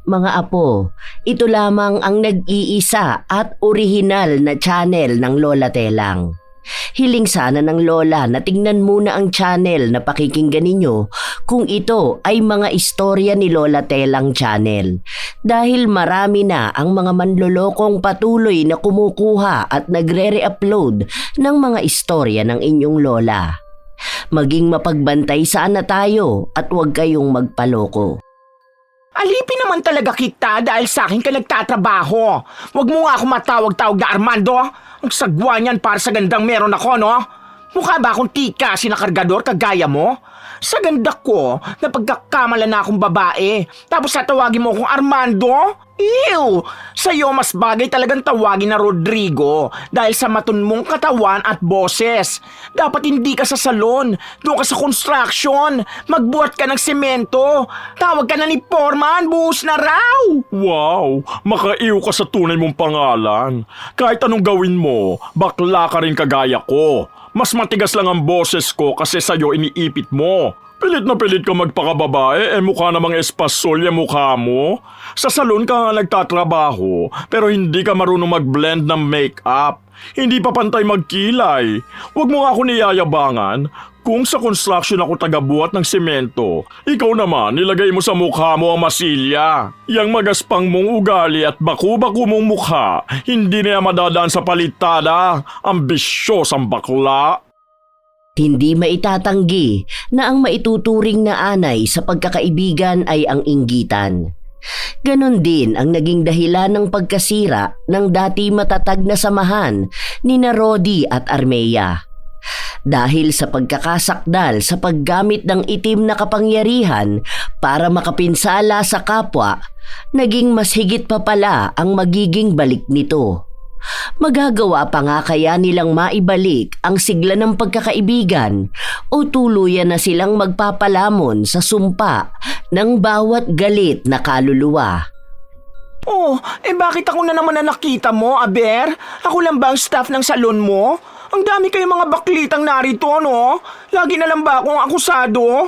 Mga apo, ito lamang ang nag-iisa at orihinal na channel ng Lola Telang. Hiling sana ng Lola na tingnan muna ang channel na pakikinggan ninyo kung ito ay mga istorya ni Lola Telang Channel. Dahil marami na ang mga manlolokong patuloy na kumukuha at nagre-re-upload ng mga istorya ng inyong Lola. Maging mapagbantay sana tayo at huwag kayong magpaloko. Alipin naman talaga kita dahil sa akin ka nagtatrabaho. Huwag mo nga ako matawag-tawag na Armando. Ang sagwa niyan para sa gandang meron ako, no? Mukha ba akong tika sinakargador kagaya mo? Sa ganda ko, napagkakamala na akong babae. Tapos tatawagin mo akong Armando? Ew! Sa'yo mas bagay talagang tawagin na Rodrigo dahil sa matun mong katawan at boses. Dapat hindi ka sa salon, doon ka sa construction, magbuhat ka ng semento, tawag ka na ni Foreman, buhos na raw! Wow! Makaiw ka sa tunay mong pangalan. Kahit anong gawin mo, bakla ka rin kagaya ko. Mas matigas lang ang boses ko kasi sa'yo iniipit mo. Pilit na pilit ka magpakababae, mukha namang espasol yung mukha mo. Sa salon ka nga nagtatrabaho, pero hindi ka marunong mag-blend ng make-up. Hindi pa pantay magkilay. Huwag mo nga ako niyayabangan. Kung sa construction ako tagabuhat ng semento, ikaw naman nilagay mo sa mukha mo ang masilya. Yang magaspang mong ugali at baku-baku mong mukha, hindi na madadaan sa palitada. Ambisyosang bakla. Hindi maitatanggi na ang maituturing na anay sa pagkakaibigan ay ang inggitan. Ganon din ang naging dahilan ng pagkasira ng dati matatag na samahan ni Rodi at Armea. Dahil sa pagkakasakdal sa paggamit ng itim na kapangyarihan para makapinsala sa kapwa, naging mas higit pa pala ang magiging balik nito. Magagawa pa nga kaya nilang maibalik ang sigla ng pagkakaibigan o tuluyan na silang magpapalamon sa sumpa ng bawat galit na kaluluwa. Oh, bakit ako na naman na nakita mo, Aber? Ako lang ba ang staff ng salon mo? Ang dami kayong mga baklitang narito, no? Lagi na lang ba akong akusado?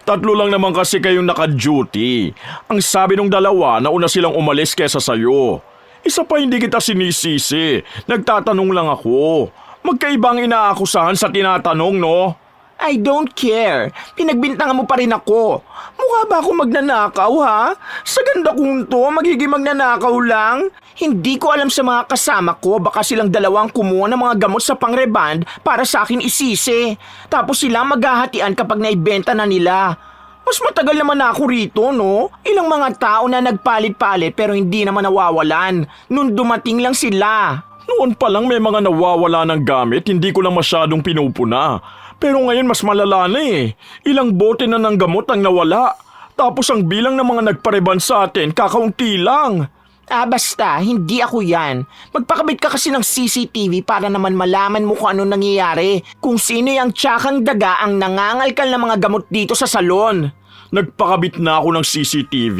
3 lang naman kasi kayong naka-duty. Ang sabi nung dalawa na una silang umalis kesa sayo. Isa pa hindi kita sinisisi. Nagtatanong lang ako. Magkaibang inaakusahan sa tinatanong, no? I don't care. Pinagbintangan mo pa rin ako. Mukha ba ako magnanakaw, ha? Sa ganda kong to, magiging magnanakaw lang? Hindi ko alam sa mga kasama ko, baka silang dalawang kumuha ng mga gamot sa pangreband para sa akin isisi. Tapos sila maghahatian kapag naibenta na nila. Mas matagal naman ako rito, no? Ilang mga tao na nagpalit-palit pero hindi naman nawawalan. Nung dumating lang sila. Noon pa lang may mga nawawala ng gamit, hindi ko lang masyadong pinupuna. Pero ngayon mas malala na eh. Ilang bote na ng gamot ang nawala. Tapos ang bilang ng mga nagpareban sa atin, kakaunti lang. Basta, hindi ako yan. Magpakabit ka kasi ng CCTV para naman malaman mo kung ano nangyayari. Kung sino yung tsakang daga ang nangangalkal ng mga gamot dito sa salon. Nagpakabit na ako ng CCTV.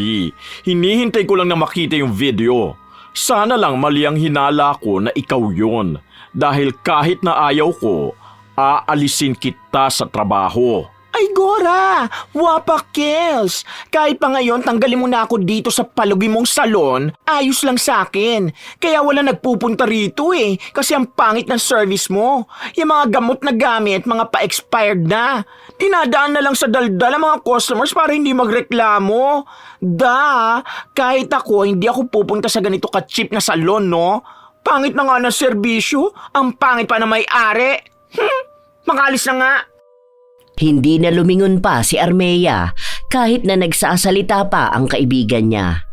Hinihintay ko lang na makita yung video. Sana lang mali ang hinala ko na ikaw yun. Dahil kahit na ayaw ko, aalisin kita sa trabaho. Ay Gora, wapa Kels. Kahit pa ngayon tanggalin mo na ako dito sa palugi mong salon, ayos lang sa akin. Kaya wala nagpupunta rito eh, kasi ang pangit ng service mo. Yung mga gamot na gamit, mga pa-expired na. Dinadaan na lang sa daldal ang mga customers para hindi magreklamo. Kahit ako, hindi ako pupunta sa ganito ka-cheap na salon, no? Pangit na nga ng serbisyo, ang pangit pa na may-ari. Makalis na nga. Hindi na lumingon pa si Armea kahit na nagsasalita pa ang kaibigan niya.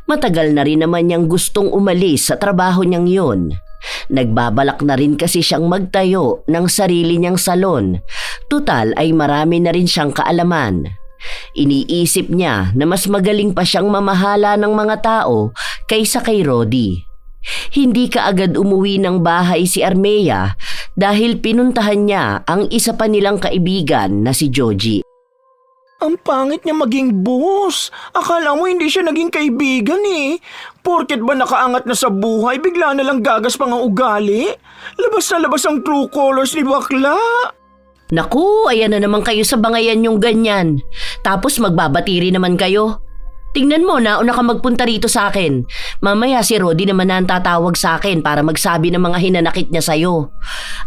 Matagal na rin naman niyang gustong umalis sa trabaho niyang yun. Nagbabalak na rin kasi siyang magtayo ng sarili niyang salon. Tutal ay marami na rin siyang kaalaman. Iniisip niya na mas magaling pa siyang mamahala ng mga tao kaysa kay Rodi. Hindi kaagad umuwi ng bahay si Armea dahil pinuntahan niya ang isa pa nilang kaibigan na si Joji. Ang pangit niya maging boss. Akala mo hindi siya naging kaibigan eh. Porket ba nakaangat na sa buhay, bigla na lang gagas pang ang ugali? Labas na labas ang true colors ni bakla. Naku, ayan na naman kayo sa bangayan yung ganyan. Tapos magbabatiri naman kayo. Tingnan mo, nauna ka magpunta rito sa akin. Mamaya si Rodi naman na ang tatawag sa akin para magsabi ng mga hinanakit niya sa'yo.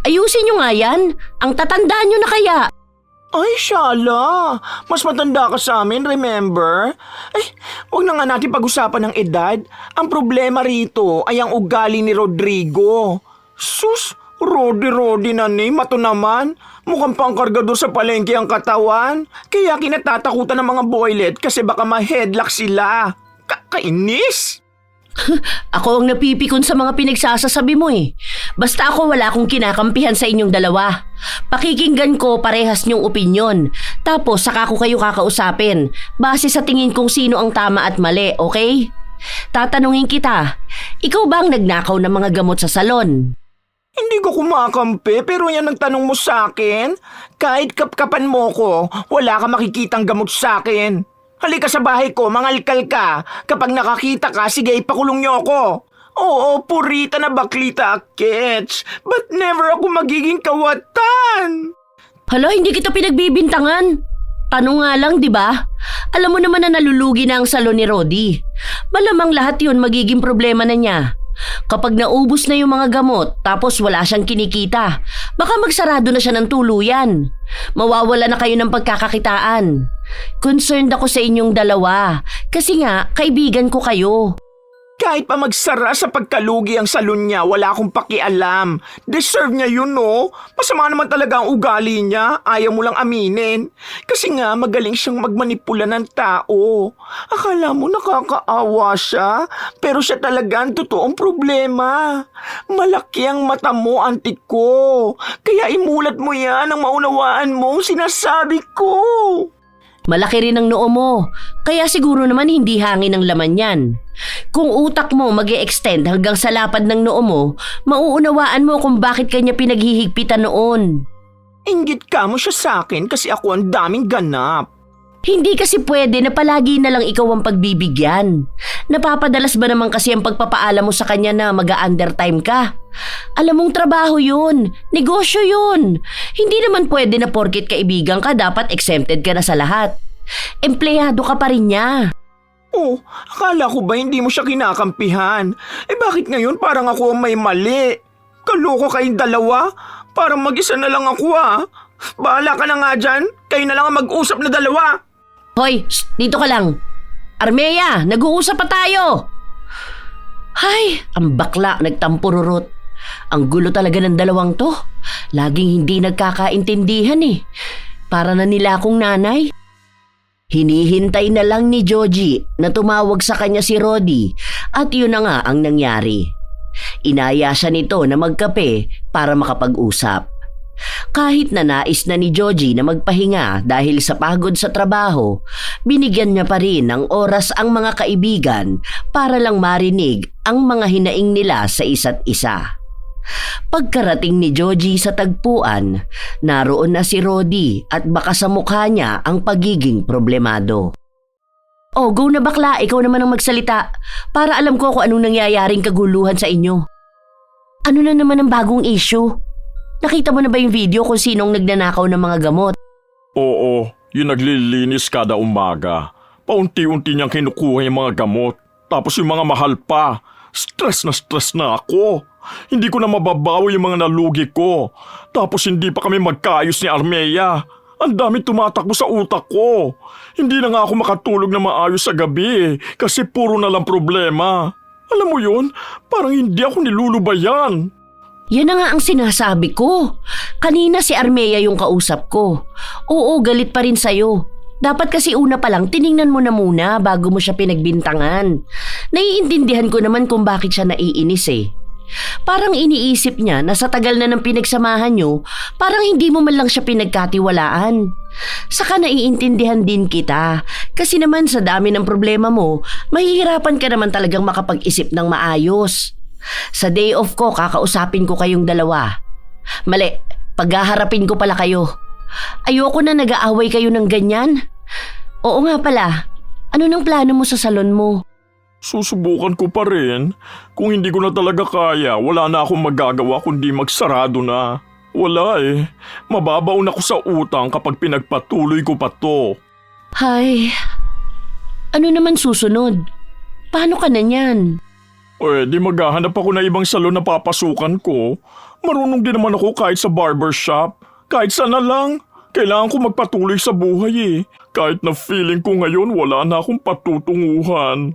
Ayusin nyo nga yan. Ang tatandaan nyo na kaya. Ay, Shala, mas matanda ka sa amin, remember? Ay, huwag na nga natin pag-usapan ng edad. Ang problema rito ay ang ugali ni Rodrigo. Sus, Rodi na ni, mato naman. Mukhang pangkargador sa palengke ang katawan. Kaya kinatatakutan ng mga boylet kasi baka ma-headlock sila. Kainis! Ako ang napipikon sa mga pinagsasasabi mo eh. Basta ako wala akong kinakampihan sa inyong dalawa. Pakikinggan ko parehas niyong opinyon. Tapos saka ko kayo kakausapin. Base sa tingin kong sino ang tama at mali, okay? Tatanungin kita, ikaw ba ang nagnakaw ng mga gamot sa salon? Hindi ko kumakampi pero yan ang tanong mo sa akin. Kahit kapkapan mo ko, wala ka makikitang gamot sa akin. Halika sa bahay ko, mangalkal ka. Kapag nakakita ka, sige ipakulong niyo ako. Oo, purita na baklita, Ketch. But never ako magiging kawatan. Hala, hindi kita pinagbibintangan. Tanong nga lang, di ba? Alam mo naman na nalulugi na ang salon ni Rodi. Malamang lahat yun magiging problema na niya. Kapag naubos na yung mga gamot tapos wala siyang kinikita, baka magsarado na siya ng tuluyan. Mawawala na kayo ng pagkakakitaan. Concerned ako sa inyong dalawa kasi nga kaibigan ko kayo. Kahit pa magsara sa pagkalugi ang salon niya, wala akong pakialam. Deserve niya yun, no? Masama naman talaga ang ugali niya. Ayaw mo lang aminin. Kasi nga, magaling siyang magmanipula ng tao. Akala mo nakakaawa siya, pero siya talaga ang totoong problema. Malaki ang mata mo, antik ko. Kaya imulat mo yan ang maunawaan mo ang sinasabi ko. Malaki rin ang noo mo, kaya siguro naman hindi hangin ang laman yan. Kung utak mo mag-e-extend hanggang sa lapad ng noo mo, mauunawaan mo kung bakit kanya pinaghihigpitan noon. Inggit ka mo siya sa akin kasi ako ang daming ganap. Hindi kasi pwede na palagi na lang ikaw ang pagbibigyan. Napapadalas ba naman kasi ang pagpapaalam mo sa kanya na mag-a-undertime ka? Alam mong trabaho yun, negosyo yun. Hindi naman pwede na porket kaibigan ka dapat exempted ka na sa lahat. Empleyado ka pa rin niya. Oh, akala ko ba hindi mo siya kinakampihan? Bakit ngayon parang ako ang may mali? Kaloko kayong dalawa? Parang mag-isa na lang ako Bahala ka na nga dyan. Kayo na lang ang mag-usap na dalawa. Hoy, dito ka lang. Armea, nag-uusap pa tayo. Hay, ang bakla nagtampururot. Ang gulo talaga ng dalawang to. Laging hindi nagkakaintindihan eh. Para na nila akong nanay. Hinihintay na lang ni Joji na tumawag sa kanya si Rodi at yun na nga ang nangyari. Inaya siya nito na magkape para makapag-usap. Kahit na nais na ni Joji na magpahinga dahil sa pagod sa trabaho, binigyan niya pa rin ng oras ang mga kaibigan para lang marinig ang mga hinaing nila sa isa't isa. Pagkarating ni Joji sa tagpuan, naroon na si Rodi at baka sa mukha niya ang pagiging problemado. Oh, go na bakla, ikaw naman ang magsalita para alam ko kung anong nangyayaring kaguluhan sa inyo. Ano na naman ang bagong issue? Nakita mo na ba yung video kung sinong nagnanakaw ng mga gamot? Oo, yung naglilinis kada umaga. Paunti-unti niyang kinukuha yung mga gamot. Tapos yung mga mahal pa. Stress na ako. Hindi ko na mababawi yung mga nalugi ko. Tapos hindi pa kami magkaayos ni Armea. Ang dami tumatakbo sa utak ko. Hindi na nga ako makatulog na maayos sa gabi kasi puro na lang problema. Alam mo yun, parang hindi ako nilulubayan. Yan na nga ang sinasabi ko. Kanina si Armea yung kausap ko. Oo, galit pa rin sa'yo. Dapat kasi una pa lang tiningnan mo na muna bago mo siya pinagbintangan. Naiintindihan ko naman kung bakit siya naiinis eh. Parang iniisip niya na sa tagal na ng pinagsamahan nyo, parang hindi mo man lang siya pinagkatiwalaan. Saka naiintindihan din kita. Kasi naman sa dami ng problema mo, mahihirapan ka naman talagang makapag-isip ng maayos. Sa day off ko, kakausapin ko kayong dalawa. Mali, paghaharapin ko pala kayo. Ayoko na nag-aaway kayo ng ganyan. Oo nga pala, ano nang plano mo sa salon mo? Susubukan ko pa rin. Kung hindi ko na talaga kaya, wala na akong magagawa kundi magsarado na. Wala eh. Mababaon ako sa utang kapag pinagpatuloy ko pa to. Hay, Ano naman susunod? Paano ka na niyan? Di maghahanap ako ng ibang salon na papasukan ko. Marunong din naman ako kahit sa barbershop. Kahit sana lang. Kailangan ko magpatuloy sa buhay Kahit na feeling ko ngayon wala na akong patutunguhan.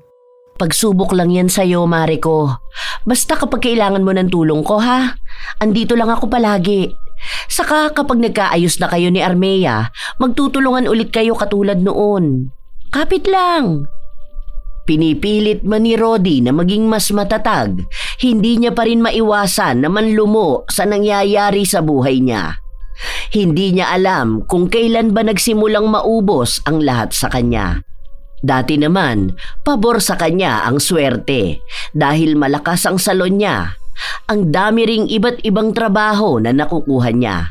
Pagsubok lang yan sa'yo, Mariko. Basta kapag kailangan mo ng tulong ko, ha? Andito lang ako palagi. Saka kapag nagkaayos na kayo ni Armea, magtutulungan ulit kayo katulad noon. Kapit lang. Pinipilit man ni Rodi na maging mas matatag, hindi niya pa rin maiwasan na manlumo sa nangyayari sa buhay niya. Hindi niya alam kung kailan ba nagsimulang maubos ang lahat sa kanya. Dati naman, pabor sa kanya ang swerte dahil malakas ang salon niya. Ang dami ring iba't ibang trabaho na nakukuha niya.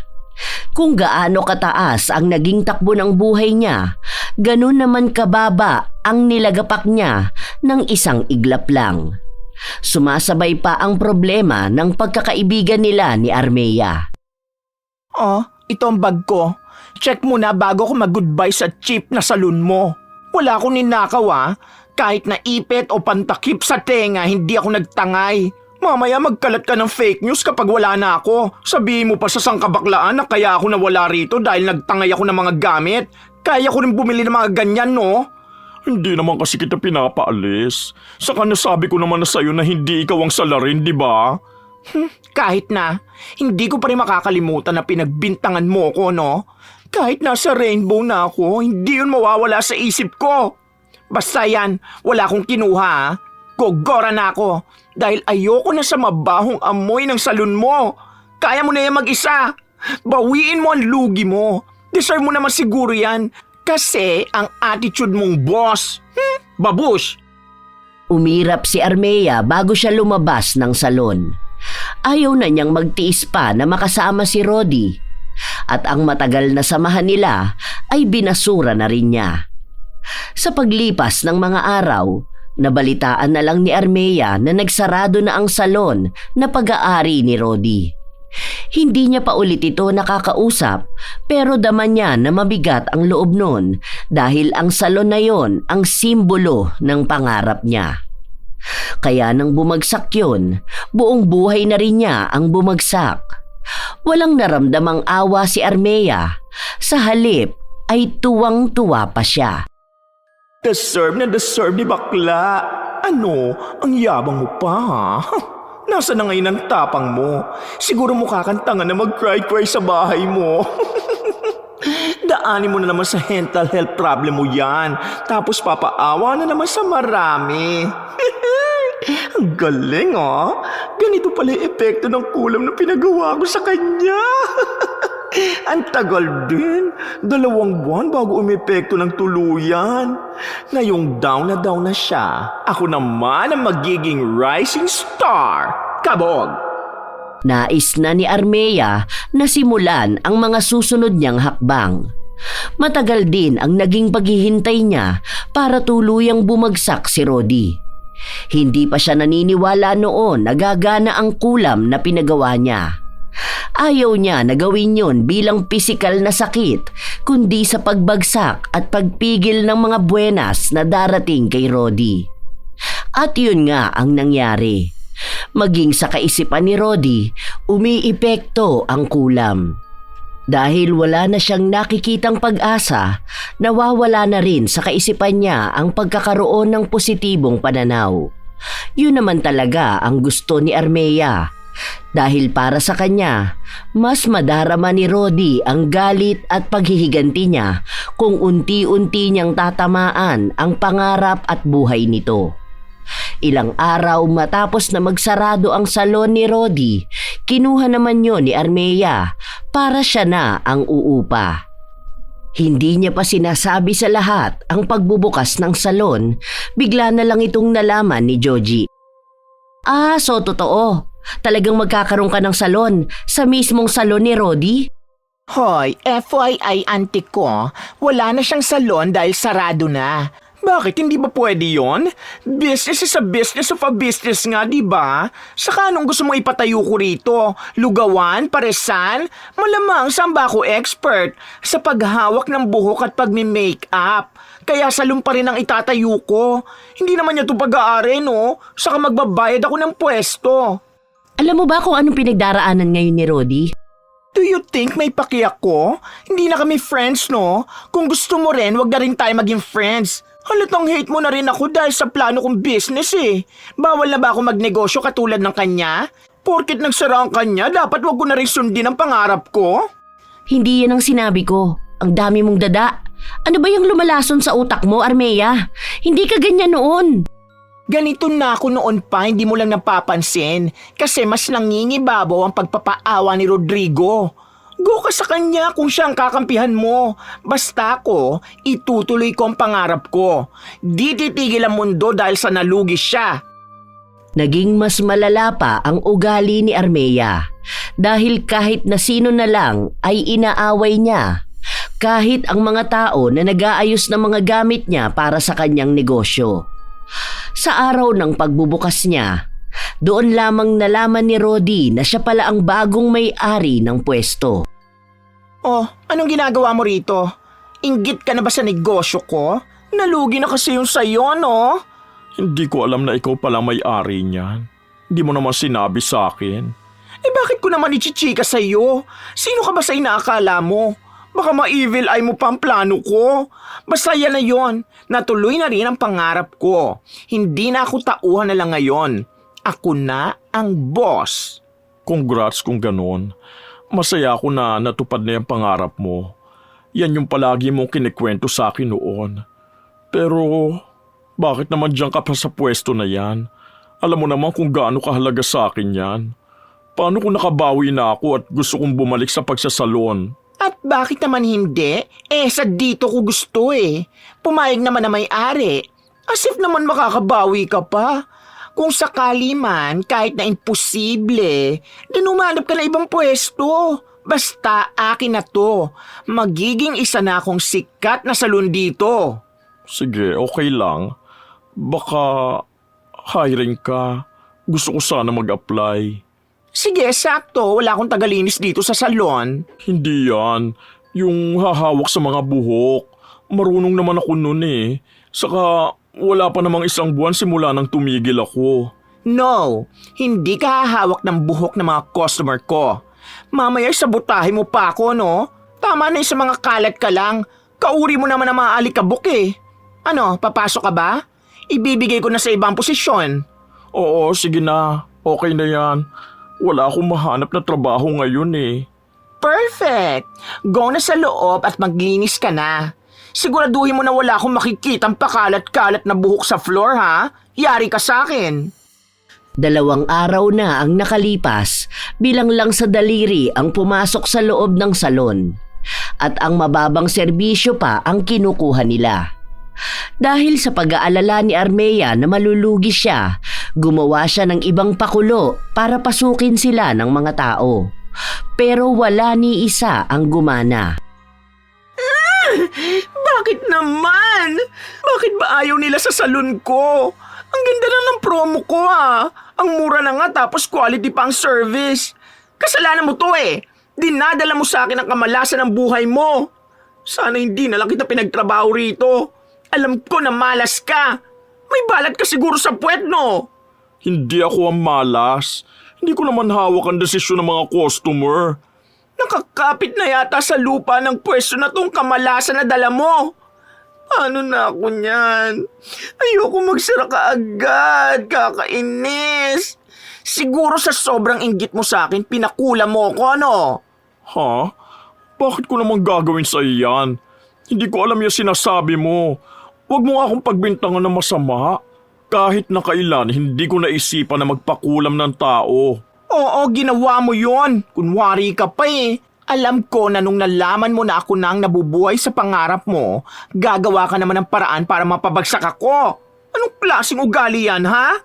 Kung gaano kataas ang naging takbo ng buhay niya, ganun naman kababa ang nilagapak niya ng isang iglap lang. Sumasabay pa ang problema ng pagkakaibigan nila ni Armea. Oh, ito ang bag ko. Check mo na bago ko mag-goodbye sa cheap na salon mo. Wala akong ninakaw Kahit na ipit o pantakip sa tenga, hindi ako nagtangay. Mamaya magkalat ka ng fake news kapag wala na ako. Sabihin mo pa sa sangkabaklaan na kaya ako nawala rito dahil nagtangay ako ng mga gamit. Kaya ko rin bumili ng mga ganyan, no? Hindi naman kasi kita pinapaalis. Saka nasabi ko naman na sa'yo na hindi ikaw ang salarin, di ba? Kahit na, hindi ko pa rin makakalimutan na pinagbintangan mo ko, no? Kahit nasa rainbow na ako, hindi yun mawawala sa isip ko. Basta yan, wala akong kinuha. Gogora na ako dahil ayoko na sa mabahong amoy ng salon mo. Kaya mo na yan mag-isa. Bawiin mo ang lugi mo. Deserve mo naman siguro yan kasi ang attitude mong boss. Babush! Umirap si Armea bago siya lumabas ng salon. Ayaw na niyang magtiis pa na makasama si Rodi. At ang matagal na samahan nila ay binasura na rin niya. Sa paglipas ng mga araw, nabalitaan na lang ni Armea na nagsarado na ang salon na pag-aari ni Rodi. Hindi niya pa ulit ito nakakausap pero daman niya na mabigat ang loob nun dahil ang salon na yon ang simbolo ng pangarap niya. Kaya nang bumagsak yun, buong buhay na rin niya ang bumagsak. Walang naramdamang awa si Armea. Sa halip ay tuwang-tuwa pa siya. Deserve na deserve ni bakla. Ano? Ang yabang mo pa ha? Nasa na ngayon ang tapang mo? Siguro mukha kang tanga na mag-cry-cry sa bahay mo. Daanin mo na naman sa mental health problem mo yan. Tapos papaawa na naman sa marami. Ang galing Ganito pala yung epekto ng kulam na pinagawa ko sa kanya. Ang tagal din. 2 buwan bago umepekto ng tuluyan. Ngayong down na siya. Ako naman ang magiging rising star. Kabog! Nais na ni Armea na simulan ang mga susunod niyang hakbang. Matagal din ang naging paghihintay niya para tuluyang bumagsak si Rodi. Hindi pa siya naniniwala noon na gagana ang kulam na pinagawa niya. Ayaw niya na gawin yun bilang pisikal na sakit, kundi sa pagbagsak at pagpigil ng mga buenas na darating kay Rodi. At yun nga ang nangyari. Maging sa kaisipan ni Rodi, umiipekto ang kulam. Dahil wala na siyang nakikitang pag-asa, nawawala na rin sa kaisipan niya ang pagkakaroon ng positibong pananaw. Yun naman talaga ang gusto ni Armea. Dahil para sa kanya, mas madarama ni Rodi ang galit at paghihiganti niya kung unti-unti niyang tatamaan ang pangarap at buhay nito. Ilang araw matapos na magsarado ang salon ni Rodi, kinuha naman yon ni Armea para siya na ang uupa. Hindi niya pa sinasabi sa lahat ang pagbubukas ng salon, bigla na lang itong nalaman ni Joji. So totoo, talagang magkakaroon ka ng salon sa mismong salon ni Rodi? Hoy, FYI auntie ko, wala na siyang salon dahil sarado na. Bakit? Hindi ba pwede yon? Business is a business of a business nga, di ba? Saka anong gusto mo ipatayo ko rito? Lugawan? Paresan? Malamang saan ba ako expert? Sa paghawak ng buhok at pagmi-makeup. Kaya salon pa rin ang itatayo ko. Hindi naman niya ito pag-aari, no? Saka magbabayad ako ng pwesto. Alam mo ba kung anong pinagdaraanan ngayon ni Rodi? Do you think may paki ako? Hindi na kami friends, no? Kung gusto mo rin, wag na rin tayo maging friends. Halatang hate mo na rin ako dahil sa plano kong business eh. Bawal na ba ako magnegosyo katulad ng kanya? Porkit nagsara ang kanya, dapat wag ko na rin sundin ang pangarap ko? Hindi yan ang sinabi ko. Ang dami mong dada. Ano ba yung lumalason sa utak mo, Armea? Hindi ka ganyan noon. Ganito na ako noon pa, hindi mo lang napapansin. Kasi mas nangingibabaw ang pagpapaawa ni Rodrigo. Go ka sa kanya kung siya ang kakampihan mo. Basta ako, itutuloy ko ang pangarap ko. Di titigil ang mundo dahil sa nalugi siya. Naging mas malala pa ang ugali ni Armea dahil kahit na sino na lang ay inaaway niya. Kahit ang mga tao na nag-aayos ng mga gamit niya para sa kanyang negosyo. Sa araw ng pagbubukas niya, doon lamang nalaman ni Rodi na siya pala ang bagong may-ari ng pwesto. Oh, anong ginagawa mo rito? Inggit ka na ba sa negosyo ko? Nalugi na kasi yung sayo, no? Hindi ko alam na ikaw pala may-ari niyan. Hindi mo naman sinabi sa akin. Eh bakit ko naman ichichika sa'yo? Sino ka ba sa inaakala mo? Baka ma-evil eye mo pa ang plano ko. Basta yan na yon. Natuloy na rin ang pangarap ko. Hindi na ako tauhan na lang ngayon. Ako na ang boss. Congrats kung ganon. Masaya ako na natupad na yung pangarap mo. Yan yung palagi mong kinikwento sa akin noon. Pero bakit naman diyan ka pa sa pwesto na yan? Alam mo naman kung gaano kahalaga sa akin yan. Paano kung nakabawi na ako at gusto kong bumalik sa pagsasalon? At bakit naman hindi? Sa dito ko gusto eh. Pumayag naman na may-ari. As if naman makakabawi ka pa. Kung sakali man, kahit na imposible, din umanap ka na ibang pwesto. Basta akin na to. Magiging isa na akong sikat na salon dito. Sige, okay lang. Baka hiring ka. Gusto ko sana mag-apply. Sige, sakto. Wala akong tagalinis dito sa salon. Hindi yan. Yung hahawak sa mga buhok. Marunong naman ako nun eh. Saka wala pa namang isang buwan simula nang tumigil ako. No, hindi ka hahawak ng buhok ng mga customer ko. Mamaya sabotahe mo pa ako, no? Tama na yung sa mga kalat ka lang. Kauri mo naman ang mga alikabok eh. Ano, papasok ka ba? Ibibigay ko na sa ibang posisyon. Oo, sige na. Okay na yan. Wala akong mahanap na trabaho ngayon eh. Perfect! Go na sa loob at maglinis ka na. Siguraduhin mo na wala akong makikitang pakalat-kalat na buhok sa floor, ha? Yari ka sa akin. 2 araw na ang nakalipas, bilang lang sa daliri ang pumasok sa loob ng salon. At ang mababang serbisyo pa ang kinukuha nila. Dahil sa pag-aalala ni Armea na malulugi siya, gumawa siya ng ibang pakulo para pasukin sila ng mga tao. Pero wala ni isa ang gumana. Bakit naman? Bakit ba ayaw nila sa salon ko? Ang ganda na ng promo ko Ang mura na nga tapos quality pa ang service. Kasalanan mo to eh. Dinadala mo sa akin ang kamalasan ng buhay mo. Sana hindi na lang kita pinagtrabaho rito. Alam ko na malas ka. May balat ka siguro sa puwet, no? Hindi ako ang malas. Hindi ko naman hawak ang desisyon ng mga customer. Nakakapit na yata sa lupa ng pwesto na tong kamalasan na dala mo. Paano na ako niyan? Ayoko magsara ka agad. Kakainis. Siguro sa sobrang inggit mo sa akin, pinakula mo ako, ano? Ha? Bakit ko naman gagawin sa iyan? Hindi ko alam yung sinasabi mo. Huwag mo akong pagbintangan ng masama. Kahit na kailan, hindi ko naisipan na magpakulam ng tao. Oo, ginawa mo yon. Kunwari ka pa eh. Alam ko na nung nalaman mo na ako nang nabubuhay sa pangarap mo, gagawa ka naman ng paraan para mapabagsak ako. Anong klaseng ugali yan, ha?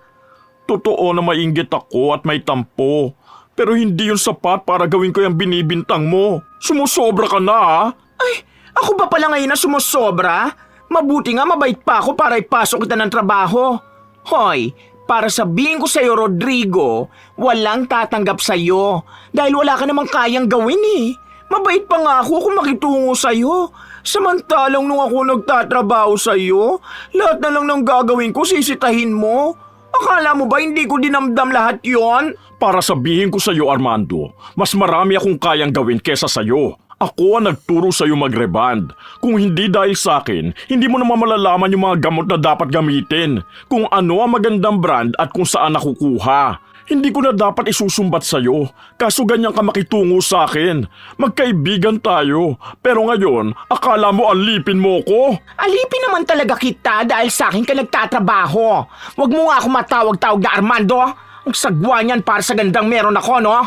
Totoo na mainggit ako at may tampo. Pero hindi yun sapat para gawin ko yung binibintang mo. Sumusobra ka na, ha? Ay, ako ba pala ngayon na sumusobra? Mabuti nga mabait pa ako para ipasok kita ng trabaho. Hoy, para sabihin ko sa'yo, Rodrigo, walang tatanggap sa'yo dahil wala ka namang kayang gawin eh. Mabait pa nga ako kung makitungo sa'yo. Samantalang nung ako nagtatrabaho sa'yo, lahat na lang ng gagawin ko sisitahin mo. Akala mo ba hindi ko dinamdam lahat yon? Para sabihin ko sa'yo, Armando, mas marami akong kayang gawin kesa sa'yo. Ako ang nagturo sa'yo mag-reband. Kung hindi dahil sa akin, hindi mo naman malalaman yung mga gamot na dapat gamitin. Kung ano ang magandang brand at kung saan nakukuha. Hindi ko na dapat isusumbat sa'yo. Kaso ganyan ka makitungo sa akin. Magkaibigan tayo. Pero ngayon, akala mo alipin mo ko? Alipin naman talaga kita dahil sa akin ka nagtatrabaho. Huwag mo nga ako matawag-tawag na Armando. Ang sagwa niyan para sa gandang meron ako, no?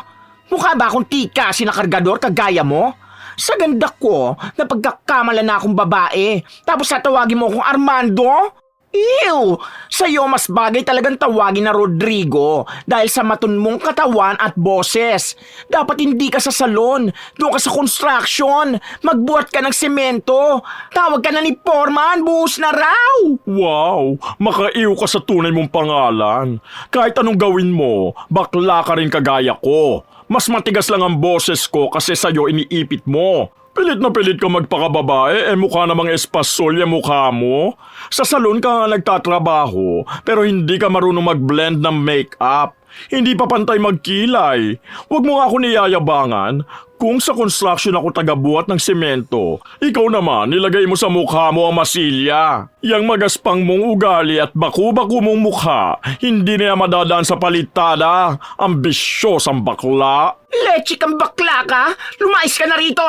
Mukha ba akong tika sinakargador kagaya mo? Sa ganda ko, napagkakamala na akong babae. Tapos tatawagin mo akong Armando? Ew! Sa'yo mas bagay talagang tawagin na Rodrigo dahil sa matun mong katawan at boses. Dapat hindi ka sa salon, doon ka sa construction, magbuhat ka ng semento, tawag ka na ni Foreman, buhos na raw! Wow! Makaiw ka sa tunay mong pangalan. Kahit anong gawin mo, bakla ka rin kagaya ko. Mas matigas lang ang boses ko kasi sa'yo iniipit mo. Pilit na pilit ka magpakababae, mukha namang espasol yung mukha mo. Sa salon ka nga nagtatrabaho, pero hindi ka marunong mag-blend ng make-up. Hindi pa pantay magkilay. Huwag mo nga ako niyayabangan. Kung sa construction ako tagabuhat ng semento, ikaw naman nilagay mo sa mukha mo ang masilya. Yang magaspang mong ugali at baku-baku mong mukha, hindi na madadaan sa palitada. Ambisyosang bakla. Leche kang bakla ka? Lumayas ka na rito!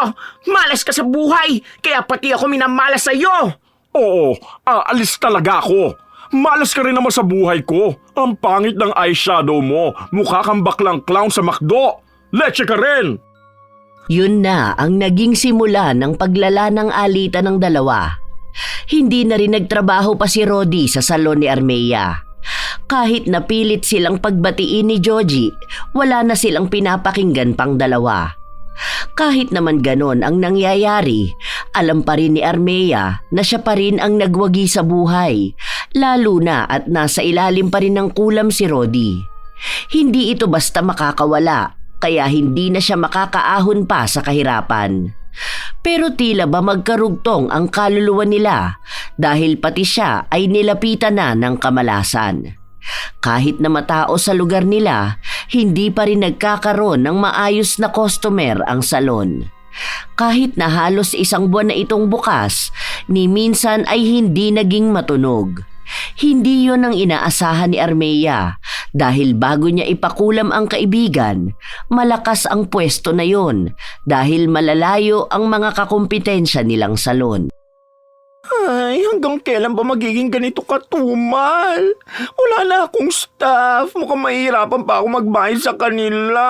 Malas ka sa buhay, kaya pati ako minamalas sa'yo! Oo, aalis talaga ako. Malas ka rin naman sa buhay ko. Ang pangit ng eyeshadow mo. Mukha kang baklang clown sa McDo. Leche ka rin! Yun na ang naging simula ng paglala ng alitan ng dalawa. Hindi na rin nagtrabaho pa si Rodi sa salon ni Armea. Kahit napilit silang pagbatiin ni Joji, wala na silang pinapakinggan pang dalawa. Kahit naman ganon ang nangyayari, alam pa rin ni Armea na siya pa rin ang nagwagi sa buhay, lalo na at nasa ilalim pa rin ng kulam si Rodi. Hindi ito basta makakawala, kaya hindi na siya makakaahon pa sa kahirapan. Pero tila ba magkarugtong ang kaluluwa nila dahil pati siya ay nilapitan na ng kamalasan. Kahit na matao sa lugar nila, hindi pa rin nagkakaroon ng maayos na customer ang salon. Kahit na halos 1 buwan na itong bukas, ni minsan ay hindi naging matunog. Hindi yon ang inaasahan ni Armea dahil bago niya ipakulam ang kaibigan, malakas ang pwesto na yon dahil malalayo ang mga kakumpetensya nilang salon. Ay, hanggang kailan ba magiging ganito katumal? Wala na akong staff. Mukhang mahihirapan pa ako magbayad sa kanila.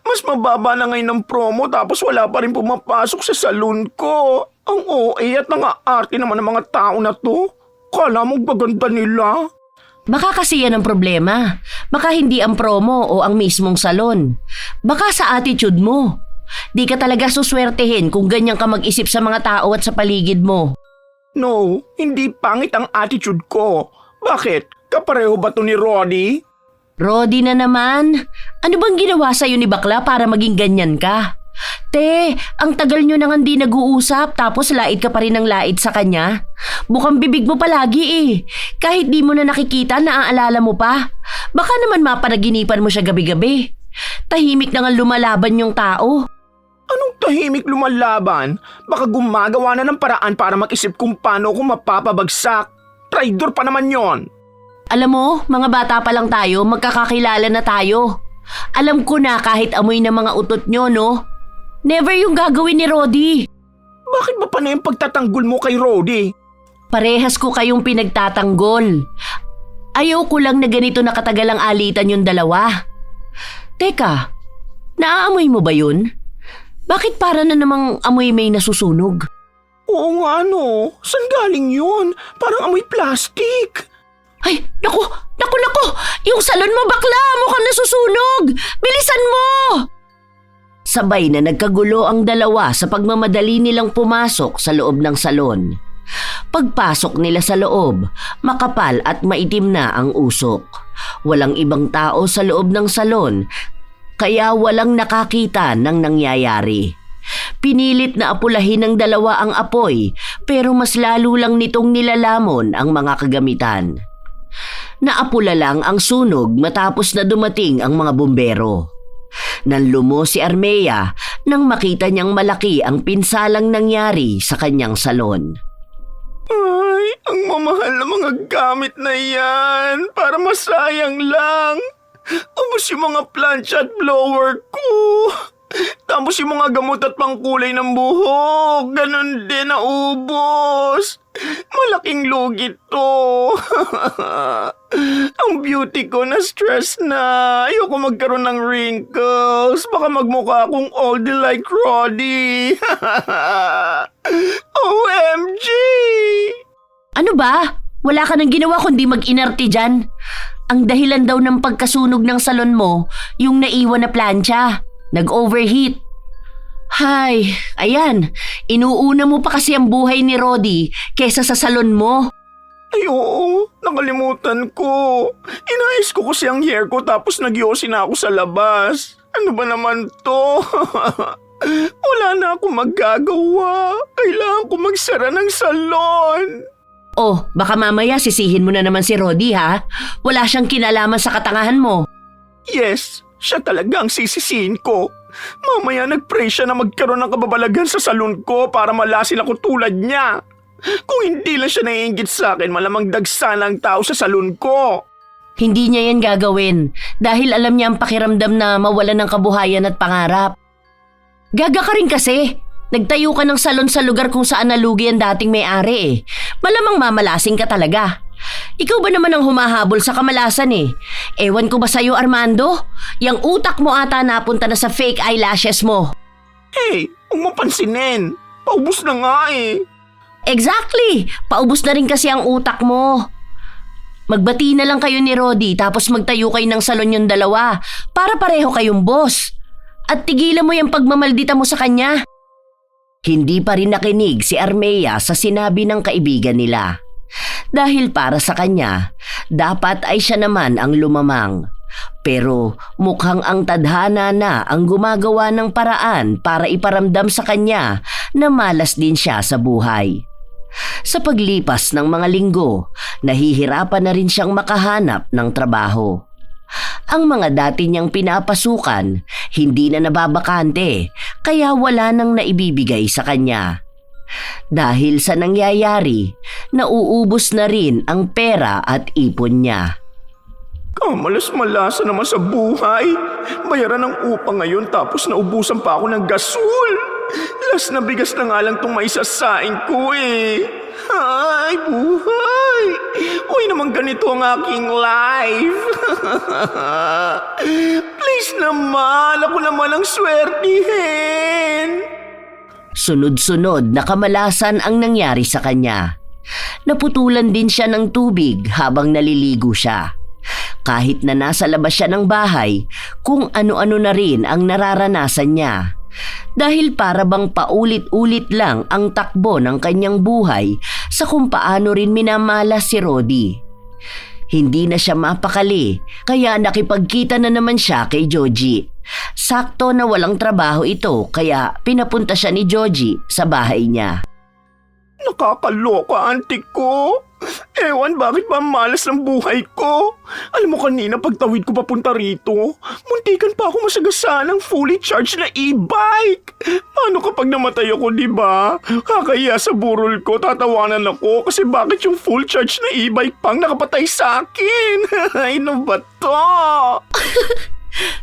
Mas mababa na ngayon ang promo tapos wala pa rin pumapasok sa salon ko. Ang OA at nang-aarte naman ng mga tao na to. Kala mo baganda nila. Baka kasi yan ang problema. Baka hindi ang promo o ang mismong salon. Baka sa attitude mo. Di ka talaga suswertehin kung ganyan ka mag-isip sa mga tao at sa paligid mo. No, hindi pangit ang attitude ko. Bakit? Kapareho ba to ni Roddy? Rodi na naman. Ano bang ginawa sa'yo ni Bakla para maging ganyan ka? Te, ang tagal nyo nang hindi nag-uusap tapos lait ka pa rin ng lait sa kanya. Bukang bibig mo palagi eh. Kahit di mo na nakikita, naaalala mo pa. Baka naman mapanaginipan mo siya gabi-gabi. Tahimik na nga lumalaban yung tao. Anong tahimik lumalaban? Baka gumagawa na ng paraan para mag-isip kung paano ko mapapabagsak. Traidor pa naman yon. Alam mo, mga bata pa lang tayo, magkakakilala na tayo. Alam ko na kahit amoy ng mga utot nyo, no? Never yung gagawin ni Rodi. Bakit ba pa na yung pagtatanggol mo kay Roddy? Parehas ko kayong pinagtatanggol. Ayaw ko lang na ganito nakatagal ang alitan yung dalawa. Teka, naaamoy mo ba yun? Bakit para na namang amoy may nasusunog? Oo nga no, saan galing yun? Parang amoy plastic. Ay, naku! Yung salon mo bakla, mukhang nasusunog! Bilisan mo! Sabay na nagkagulo ang dalawa sa pagmamadali nilang pumasok sa loob ng salon. Pagpasok nila sa loob, makapal at maitim na ang usok. Walang ibang tao sa loob ng salon, kaya walang nakakita ng nangyayari. Pinilit na apulahin ng dalawa ang apoy pero mas lalo lang nitong nilalamon ang mga kagamitan. Naapula lang ang sunog matapos na dumating ang mga bumbero. Nanlumo si Armea nang makita niyang malaki ang pinsalang nangyari sa kanyang salon. Ay, ang mamahal na mga gamit na yan. Para masayang lang. Ubus yung mga plancha at blower ko. Tapos yung mga gamot at pangkulay ng buhok. Ganon din naubos. Malaking lugi to. Ang beauty ko na stress na. Ayoko magkaroon ng wrinkles. Baka magmukha akong oldie like Roddy. OMG! Ano ba? Wala ka nang ginawa kundi mag-inarte dyan. Ang dahilan daw ng pagkasunog ng salon mo, yung naiwan na plancha. Nag-overheat. Hay, ayan. Inuuna mo pa kasi ang buhay ni Roddy kesa sa salon mo. Ay oo, nakalimutan ko. Inayos ko kasi ang hair ko tapos nagyosi na ako sa labas. Ano ba naman to? Wala na akong magagawa. Kailangan ko magsara ng salon. Oh, baka mamaya sisihin mo na naman si Roddy ha? Wala siyang kinalaman sa katangahan mo. Yes, siya talaga ang sisisihin ko. Mamaya nag-pray siya na magkaroon ng kababalaghan sa salon ko para malasin ako tulad niya. Kung hindi lang siya naiinggit sa akin, malamang dagsa ng tao sa salon ko. Hindi niya yan gagawin dahil alam niya ang pakiramdam na mawalan ng kabuhayan at pangarap. Gaga ka rin kasi. Nagtayo ka ng salon sa lugar kung saan nalugi ang dating may-ari eh. Malamang mamalasing ka talaga. Ikaw ba naman ang humahabol sa kamalasan eh? Ewan ko ba sa'yo, Armando? Yang utak mo ata napunta na sa fake eyelashes mo. Hey, huwag mo pansinin. Paubos na nga eh. Exactly! Paubos na rin kasi ang utak mo. Magbati na lang kayo ni Roddy tapos magtayo kayo ng salon yung dalawa para pareho kayong boss. At tigilan mo yung pagmamaldita mo sa kanya. Hindi pa rin nakinig si Armea sa sinabi ng kaibigan nila. Dahil para sa kanya, dapat ay siya naman ang lumamang. Pero mukhang ang tadhana na ang gumagawa ng paraan para iparamdam sa kanya na malas din siya sa buhay. Sa paglipas ng mga linggo, nahihirapan na rin siyang makahanap ng trabaho. Ang mga dati niyang pinapasukan, hindi na nababakante, kaya wala nang naibibigay sa kanya. Dahil sa nangyayari, nauubos na rin ang pera at ipon niya. Kamalas-malasa naman sa buhay. Bayaran ng upa ngayon tapos naubusan pa ako ng gasol. Las na bigas na nga lang itong maisasain ko eh. Ay, buhay! Uy naman ganito ang aking life. Please naman, ako naman ang swertihin. Sunod-sunod na kamalasan ang nangyari sa kanya. Naputulan din siya ng tubig habang naliligo siya. Kahit na nasa labas siya ng bahay, kung ano-ano na rin ang nararanasan niya. Dahil para bang paulit-ulit lang ang takbo ng kanyang buhay sa kung paano rin minamalas si Roddy. Hindi na siya mapakali, kaya nakipagkita na naman siya kay Joji. Sakto na walang trabaho ito, kaya pinapunta siya ni Joji sa bahay niya. Nakakaloka, auntie ko. Ewan, bakit ba malas ng buhay ko? Alam mo kanina pagtawid ko papunta rito, muntikan pa ako masagasaan ng fully charged na e-bike. Paano kapag namatay ako, di ba? Kakaya sa burol ko, tatawanan ako kasi bakit yung full charge na e-bike pang nakapatay sa akin? Ay, ano ba to?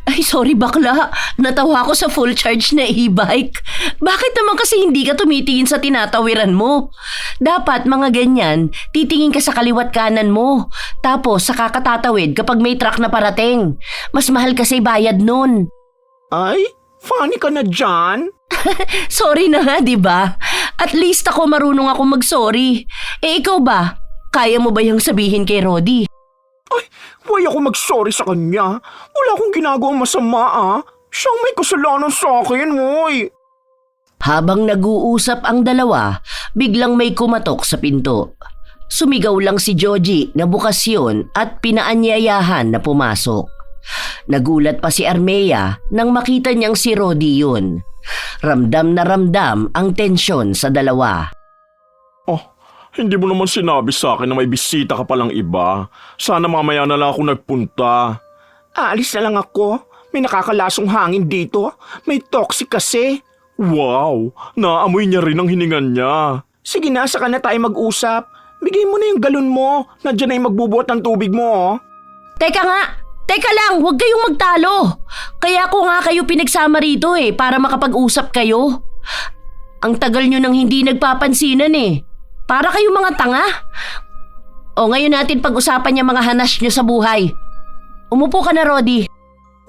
Ay, sorry bakla. Natawa ko sa full charge na e-bike. Bakit naman kasi hindi ka tumitingin sa tinatawiran mo? Dapat mga ganyan, titingin ka sa kaliwat kanan mo. Tapos saka ka tatawid kapag may truck na parating. Mas mahal kasi bayad nun. Ay, funny ka na dyan? Sorry na nga, di ba? At least ako marunong ako mag-sorry. Eh ikaw ba? Kaya mo ba yung sabihin kay Roddy? Ay, why ako mag-sorry sa kanya? Wala akong ginagawang masama ah. Siyang may kasalanan sa akin, woy. Habang nag-uusap ang dalawa, biglang may kumatok sa pinto. Sumigaw lang si Joji na bukas yun at pinaanyayahan na pumasok. Nagulat pa si Armea nang makita niyang si Roddy yun. Ramdam na ramdam ang tensyon sa dalawa. Oh, hindi mo naman sinabi sa akin na may bisita ka palang iba. Sana mamaya na lang ako nagpunta. Aalis na lang ako. May nakakalasong hangin dito. May toxic kasi. Wow, naamoy niya rin ang hiningan niya. Sige na, saka na tayo mag-usap. Bigay mo na yung galon mo. Nandiyan na yung magbubuhat ng tubig mo, oh. Teka nga! Teka lang! Huwag kayong magtalo! Kaya ko nga kayo pinagsama rito para makapag-usap kayo. Ang tagal nyo nang hindi nagpapansinan Para kayong mga tanga. O ngayon natin pag-usapan yung mga hanas nyo sa buhay. Umupo ka na, Rodi.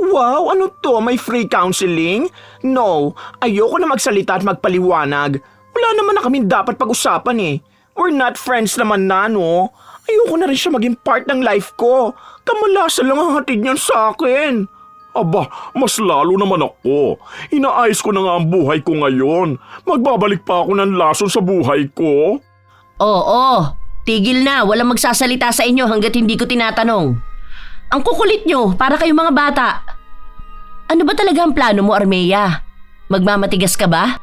Wow, ano to? May free counseling? No, ayoko na magsalita at magpaliwanag. Wala naman na kami dapat pag-usapan We're not friends naman na, no? Ayoko na rin siya maging part ng life ko. Kamalasan lang ang hatid niyan sa akin. Aba, mas lalo naman ako. Inaayos ko na nga ang buhay ko ngayon. Magbabalik pa ako ng lason sa buhay ko. Oo, tigil na. Walang magsasalita sa inyo hanggat hindi ko tinatanong. Ang kukulit nyo, para kayong mga bata. Ano ba talaga ang plano mo, Armea? Magmamatigas ka ba?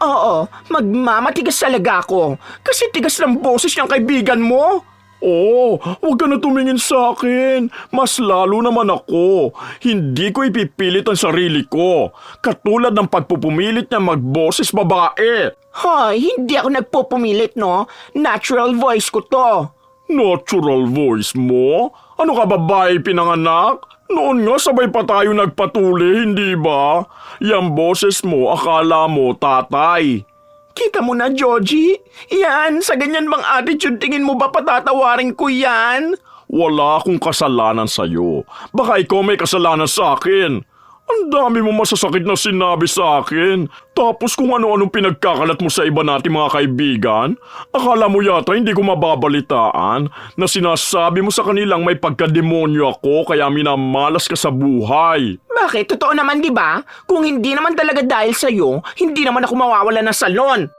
Oo, magmamatigas talaga ako. Kasi tigas ng boses ng kaibigan mo. Oh, huwag ka na tumingin sa akin. Mas lalo naman ako. Hindi ko ipipilit ang sarili ko. Katulad ng pagpupumilit niya magboses babae. Hoy, hindi ako nagpupumilit, no? Natural voice ko to. Natural voice mo? Ano ka, babae pinanganak? Noon nga sabay pa tayo nagpatuli, hindi ba? Yang boses mo, akala mo tatay. Kita mo na, Georgie? Yan, sa ganyan bang attitude tingin mo ba patatawarin ko yan? Wala akong kasalanan sa'yo. Baka ikaw may kasalanan sa akin. Ang dami mo masasakit na sinabi sa akin. Tapos kung ano-anong pinagkakalat mo sa iba nating mga kaibigan, akala mo yata hindi ko mababalitaan na sinasabi mo sa kanilang may pagkademonyo ako kaya minamalas ka sa buhay. Bakit? Totoo naman, di ba? Kung hindi naman talaga dahil sa'yo, hindi naman ako mawawala ng salon.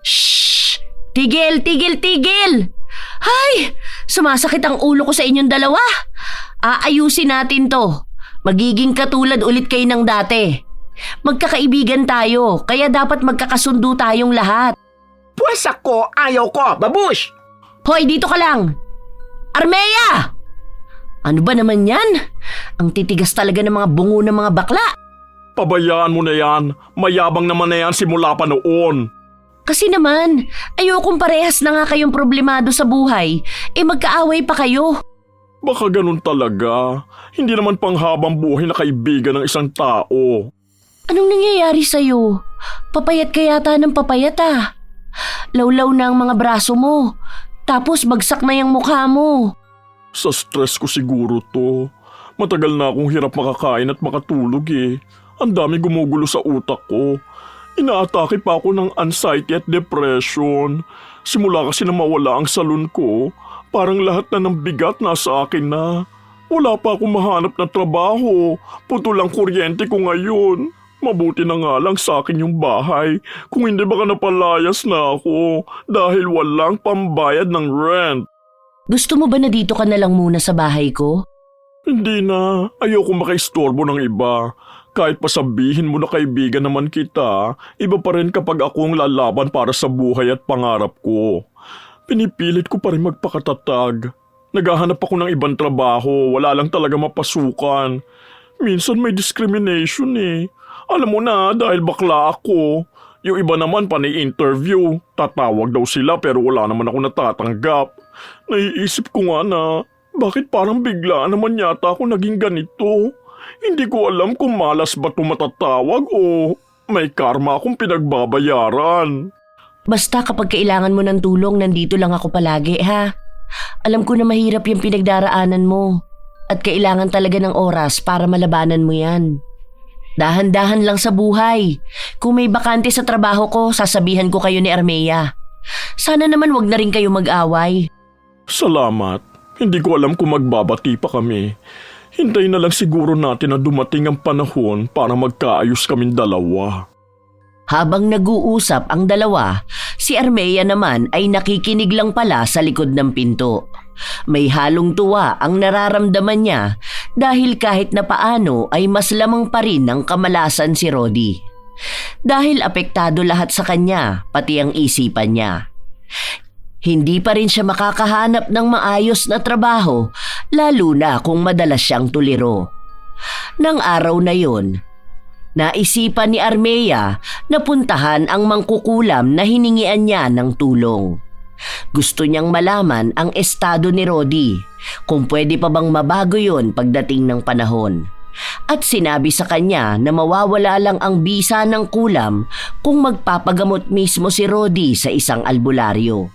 Shhh! Tigil, tigil, tigil! Hay! Sumasakit ang ulo ko sa inyong dalawa. Aayusin natin to. Magiging katulad ulit kayo ng dati. Magkakaibigan tayo, kaya dapat magkakasundo tayong lahat. Pwes ako, ayaw ko, babush! Hoy, dito ka lang! Armea! Ano ba naman yan? Ang titigas talaga ng mga bungo ng mga bakla. Pabayaan mo na yan. Mayabang naman na yan simula pa noon. Kasi naman, ayokong parehas na nga kayong problemado sa buhay, magkaaway pa kayo. Baka ganun talaga. Hindi naman panghabang buhay na kaibigan ng isang tao. Anong nangyayari sa'yo? Papayat ka yata ng papayat Lawlaw na ang mga braso mo. Tapos bagsak na yung mukha mo. Sa stress ko siguro to. Matagal na akong hirap makakain at makatulog Ang dami gumugulo sa utak ko. Inaatake pa ako ng anxiety at depression. Simula kasi na mawala ang salon ko, parang lahat na ng bigat nasa akin na. Wala pa akong mahanap na trabaho. Putol ang kuryente ko ngayon. Mabuti na nga lang sa akin yung bahay. Kung hindi baka napalayas na ako dahil walang pambayad ng rent. Gusto mo ba na dito ka na lang muna sa bahay ko? Hindi na. Ayoko makaistorbo ng iba. Kahit pa sabihin mo na kaibigan naman kita, iba pa rin kapag ako ang lalaban para sa buhay at pangarap ko. Pinipilit ko pa rin magpakatatag. Naghahanap ako ng ibang trabaho, wala lang talaga mapasukan. Minsan may discrimination Alam mo na, dahil bakla ako. Yung iba naman pani-interview, tatawag daw sila pero wala naman ako natatanggap. Naiisip ko nga na, bakit parang bigla naman yata ako naging ganito? Hindi ko alam kung malas ba ito matatawag o may karma akong pinagbabayaran. Basta kapag kailangan mo ng tulong, nandito lang ako palagi, ha? Alam ko na mahirap yung pinagdaraanan mo at kailangan talaga ng oras para malabanan mo yan. Dahan-dahan lang sa buhay. Kung may bakante sa trabaho ko, sasabihan ko kayo ni Armea. Sana naman wag na rin kayo mag-away. Salamat. Hindi ko alam kung magbabati pa kami. Hintayin na lang siguro natin na dumating ang panahon para magkaayos kaming dalawa. Habang nag-uusap ang dalawa, si Armea naman ay nakikinig lang pala sa likod ng pinto. May halong tuwa ang nararamdaman niya dahil kahit na paano ay mas lamang pa rin ng kamalasan si Rodi. dahil apektado lahat sa kanya, pati ang isipan niya. Hindi pa rin siya makakahanap ng maayos na trabaho, lalo na kung madalas siyang tuliro. Nang araw na yun, naisipan ni Armea na puntahan ang mangkukulam na hiningian niya ng tulong. Gusto niyang malaman ang estado ni Rodi, kung pwede pa bang mabago yun pagdating ng panahon. At sinabi sa kanya na mawawala lang ang bisa ng kulam kung magpapagamot mismo si Rodi sa isang albularyo.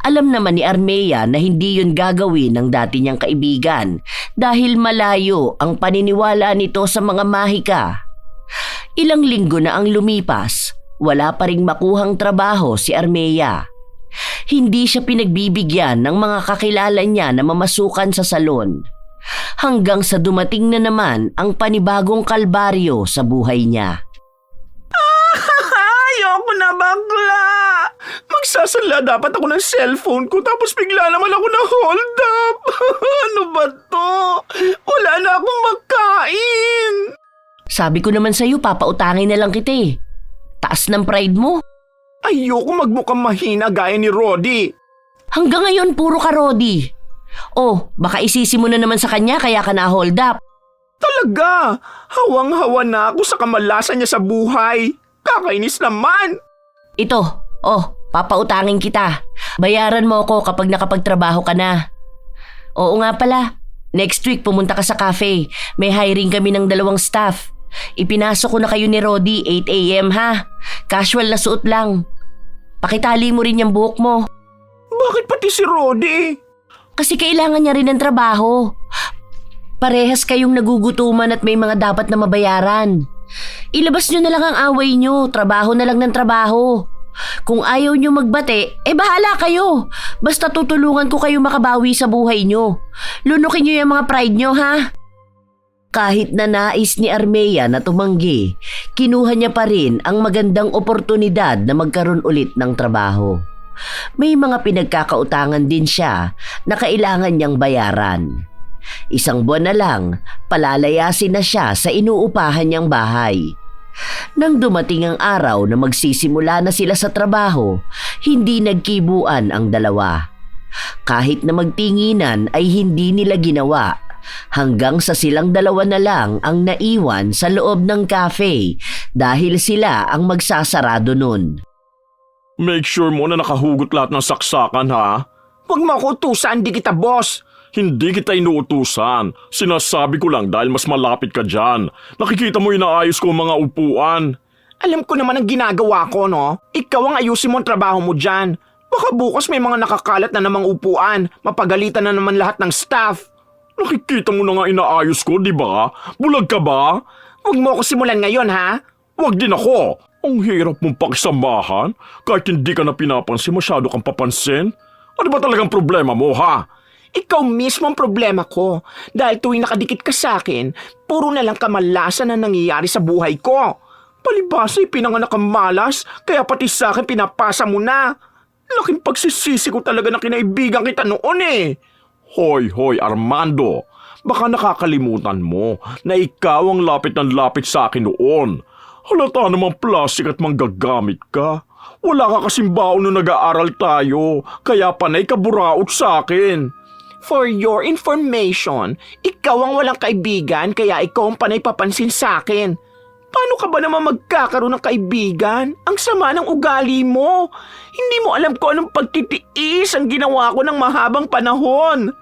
Alam naman ni Armea na hindi yun gagawin ng dati niyang kaibigan dahil malayo ang paniniwala nito sa mga mahika. Ilang linggo na ang lumipas, wala pa ring makuhang trabaho si Armea. Hindi siya pinagbibigyan ng mga kakilala niya na mamasukan sa salon. Hanggang sa dumating na naman ang panibagong kalbaryo sa buhay niya. Ayoko na bakla! Magsasala dapat ako ng cellphone ko tapos bigla naman ako na hold up. Ano ba to? Wala na akong makain. Sabi ko naman sa'yo, papautangin na lang kita eh. Taas ng pride mo. Ayoko magmukhang mahina gaya ni Rodi. Hanggang ngayon, puro ka Rodi. Oh, baka isisi mo na naman sa kanya kaya ka na-hold up. Talaga, hawang-hawa na ako sa kamalasan niya sa buhay. Kakainis naman. Ito, papautangin kita. Bayaran mo ako kapag nakapagtrabaho ka na. Oo nga pala, next week pumunta ka sa cafe. May hiring kami ng 2 staff. Ipinasok ko na kayo ni Rodi 8 a.m. ha. Casual na suot lang. Pakitali mo rin yung buhok mo. Bakit pati si Rodi? Kasi kailangan niya rin ng trabaho. Parehas kayong nagugutuman at may mga dapat na mabayaran. Ilabas nyo na lang ang away nyo. Trabaho na lang ng trabaho. Kung ayaw nyo magbate, bahala kayo. Basta tutulungan ko kayo makabawi sa buhay nyo. Lunukin nyo yung mga pride nyo ha. Kahit na nais ni Armea na tumanggi, kinuha niya pa rin ang magandang oportunidad na magkaroon ulit ng trabaho. May mga pinagkakautangan din siya na kailangan niyang bayaran. 1 buwan na lang, palalayasin na siya sa inuupahan niyang bahay. Nang dumating ang araw na magsisimula na sila sa trabaho, hindi nagkibuan ang dalawa. Kahit na magtinginan ay hindi nila ginawa. Hanggang sa silang 2 na lang ang naiwan sa loob ng cafe dahil sila ang magsasarado nun. Make sure mo na nakahugot lahat ng saksakan ha. Huwag mo ako utusan, di kita boss. Hindi kita inuutusan. Sinasabi ko lang dahil mas malapit ka dyan. Nakikita mo inaayos ko ang mga upuan. Alam ko naman ang ginagawa ko, no? Ikaw ang ayusin mo ang trabaho mo dyan. Baka bukas may mga nakakalat na namang upuan. Mapagalitan na naman lahat ng staff. Nakikita mo na nga inaayos ko, di ba? Bulag ka ba? Huwag mo ako simulan ngayon, ha? Huwag din ako. Ang hirap mong pakisamahan. Kahit hindi ka na pinapansin, masyado kang papansin. Ano ba talagang problema mo, ha? Ikaw mismo ang problema ko. Dahil tuwing nakadikit ka sa akin, puro na lang kamalasan ang nangyayari sa buhay ko. Palibasa pinanganak kang malas, kaya pati sa akin pinapasa mo na. Laking pagsisisi ko talaga na kinaibigan kita noon eh. Hoy, Armando. Baka nakakalimutan mo na ikaw ang lapit ng lapit sa akin noon. Halata namang plastic at manggagamit ka. Wala ka kasing baon nung nag-aaral tayo, kaya panay ka buraot sa akin. For your information, ikaw ang walang kaibigan kaya ikaw ang panay papansin sa akin. Paano ka ba naman magkakaroon ng kaibigan? Ang sama ng ugali mo. Hindi mo alam kung anong pagtitiis ang ginawa ko ng mahabang panahon.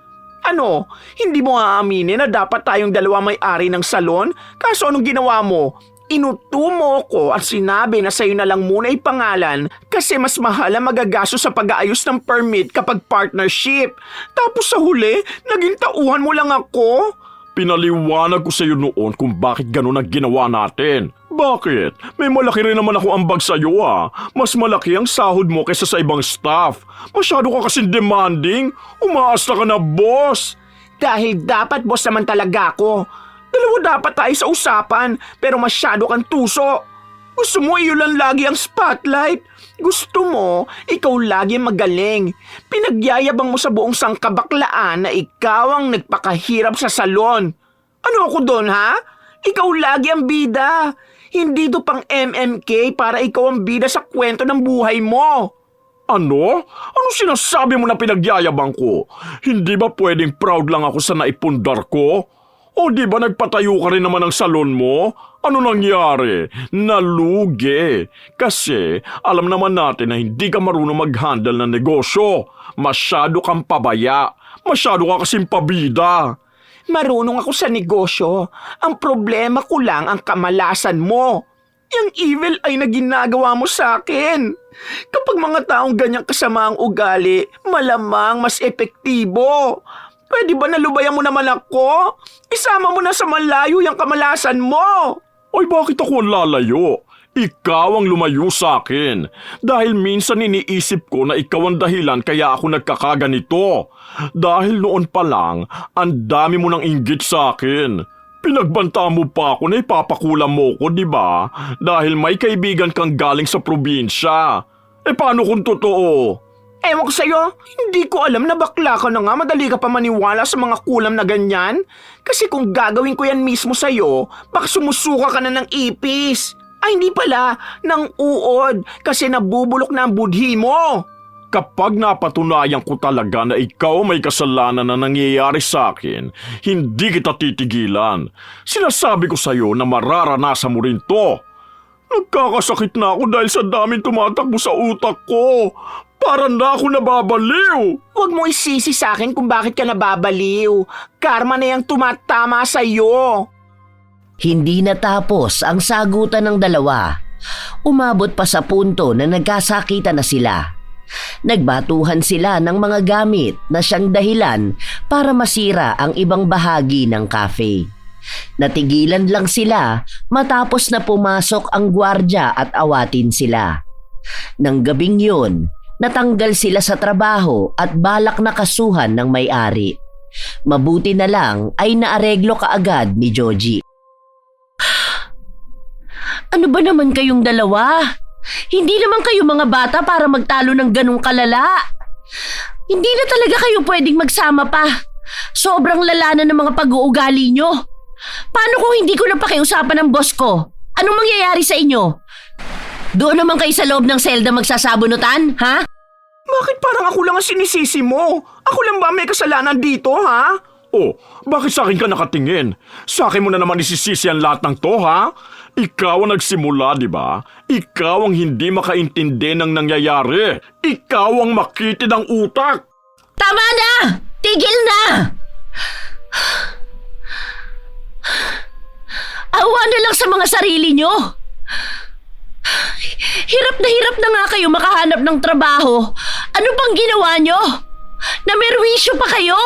Ano, hindi mo aaminin na dapat tayong 2 may-ari ng salon? Kaso anong ginawa mo? Inuto mo ko at sinabi na sa'yo na lang muna ipangalan kasi mas mahal ang magagastos sa pag-aayos ng permit kapag partnership. Tapos sa huli, naging tauhan mo lang ako. Pinaliwanag ko sa iyo noon kung bakit ganun ang ginawa natin. Bakit? May malaki rin naman ako ambag sa iyo ah. Mas malaki ang sahod mo kaysa sa ibang staff. Masyado ka kasing demanding. Umaasta ka na, boss. Dahil dapat boss naman talaga ako. 2 dapat tayo sa usapan pero masyado kang tuso. Gusto mo iulan lagi ang spotlight. Gusto mo, ikaw lagi magaling. Pinagyayabang mo sa buong sangkabaklaan na ikaw ang nagpakahirap sa salon. Ano ako doon, ha? Ikaw lagi ang bida. Hindi to pang MMK para ikaw ang bida sa kwento ng buhay mo. Ano? Ano sinasabi mo na pinagyayabang ko? Hindi ba pwedeng proud lang ako sa naipundar ko? O di ba nagpatayo ka rin naman ng salon mo? Ano nangyari? Nalugi. Kasi alam naman natin na hindi ka marunong mag-handle ng negosyo. Masyado kang pabaya. Masyado ka kasing pabida. Marunong ako sa negosyo. Ang problema ko lang ang kamalasan mo. Yung evil ay na ginagawa mo sa akin. Kapag mga taong ganyang kasama ang ugali, malamang mas epektibo. Pwede ba nalubayan mo naman ako? Isama mo na sa malayo yung kamalasan mo. Ay bakit ako ang lalayo? Ikaw ang lumayo sa akin. Dahil minsan iniisip ko na ikaw ang dahilan kaya ako nagkakaganito. Dahil noon pa lang, ang dami mo nang inggit sa akin. Pinagbanta mo pa ako na ipapakulam mo ko, di ba? Dahil may kaibigan kang galing sa probinsya. Paano kung totoo? Ewan ko sa'yo, hindi ko alam na bakla ka na nga, madali ka pa maniwala sa mga kulam na ganyan. Kasi kung gagawin ko yan mismo sa'yo, baka sumusuka ka na ng ipis. Ay hindi pala, ng uod, kasi nabubulok na ang budhi mo. Kapag napatunayan ko talaga na ikaw may kasalanan na nangyayari sa akin, hindi kita titigilan. Sinasabi ko sa'yo na mararanasan mo rin to. Nagkakasakit na ako dahil sa daming tumatakbo sa utak ko. Para na ako nababaliw. Huwag mo isisi sa akin kung bakit ka nababaliw. Karma na yung tumatama sa'yo. Hindi natapos ang sagutan ng dalawa. Umabot pa sa punto na nagkasakitan na sila. Nagbatuhan sila ng mga gamit na siyang dahilan para masira ang ibang bahagi ng cafe. Natigilan lang sila matapos na pumasok ang gwardya at awatin sila. Nang gabing yun, natanggal sila sa trabaho at balak na kasuhan ng may-ari. Mabuti na lang ay naareglo kaagad ni Joji. Ano ba naman kayong dalawa? Hindi naman kayo mga bata para magtalo ng ganong kalala. Hindi na talaga kayo pwedeng magsama pa. Sobrang lala na ng mga pag-uugali nyo. Paano kung hindi ko na pakiusapan ng boss ko? Anong mangyayari sa inyo? Doon naman kayo sa loob ng selda magsasabunutan, ha? Bakit parang ako lang ang sinisisi mo? Ako lang ba may kasalanan dito, ha? Oh, bakit sa akin ka nakatingin? Sa akin mo na naman isisisi ang lahat ng to, ha? Ikaw ang nagsimula, di ba? Ikaw ang hindi makaintindi ng nangyayari. Ikaw ang makitid ang utak. Tama na! Tigil na! Awa na lang sa mga sarili nyo. Hirap na nga kayo makahanap ng trabaho. Ano pang ginawa nyo? Namerwisyo pa kayo.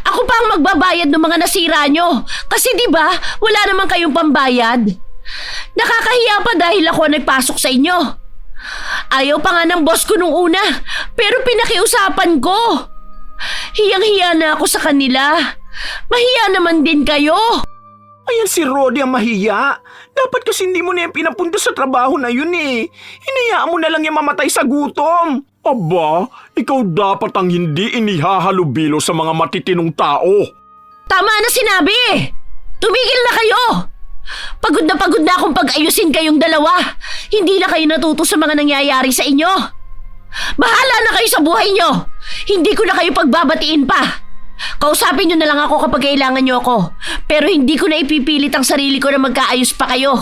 Ako pa ang magbabayad ng mga nasira nyo. Kasi di ba wala naman kayong pambayad. Nakakahiya pa dahil ako nagpasok sa inyo. Ayaw pa nga ng boss ko nung una, pero pinakiusapan ko. Hiyang-hiya na ako sa kanila. Mahiya naman din kayo. Ayan si Rodi ang mahiya. Dapat kasi hindi mo na yung pinapunta sa trabaho na yun eh. Hinayaan mo na lang yung mamatay sa gutom. Aba, ikaw dapat ang hindi inihahalubilo sa mga matitinong tao. Tama na sinabi! Tumigil na kayo! Pagod na akong pag-ayusin kayong dalawa. Hindi na kayo natuto sa mga nangyayari sa inyo. Bahala na kayo sa buhay nyo. Hindi ko na kayo pagbabatiin pa. Kausapin nyo na lang ako kapag kailangan nyo ako. Pero hindi ko na ipipilit ang sarili ko na magkaayos pa kayo.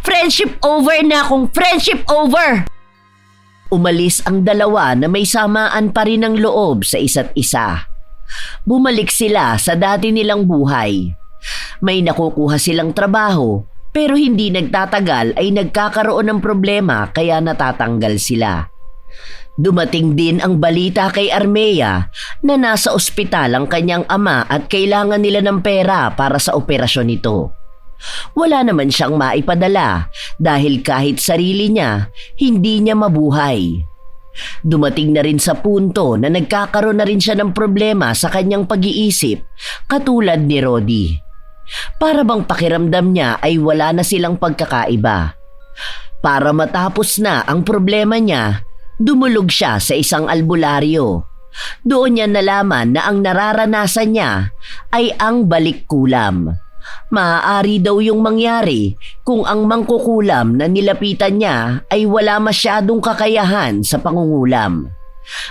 Friendship over na kung friendship over. Umalis ang dalawa na may samaan pa rin ng loob sa isa't isa. Bumalik sila sa dati nilang buhay. May nakukuha silang trabaho pero hindi nagtatagal ay nagkakaroon ng problema kaya natatanggal sila. Dumating din ang balita kay Armea na nasa ospital ang kanyang ama at kailangan nila ng pera para sa operasyon nito. Wala naman siyang maipadala dahil kahit sarili niya, hindi niya mabuhay. Dumating na rin sa punto na nagkakaroon na rin siya ng problema sa kanyang pag-iisip katulad ni Rodi. Para bang pakiramdam niya ay wala na silang pagkakaiba. Para matapos na ang problema niya, dumulog siya sa isang albularyo. Doon niya nalaman na ang nararanasan niya ay ang balikkulam. Maaari daw yung mangyari kung ang mangkukulam na nilapitan niya ay wala masyadong kakayahan sa pangungulam.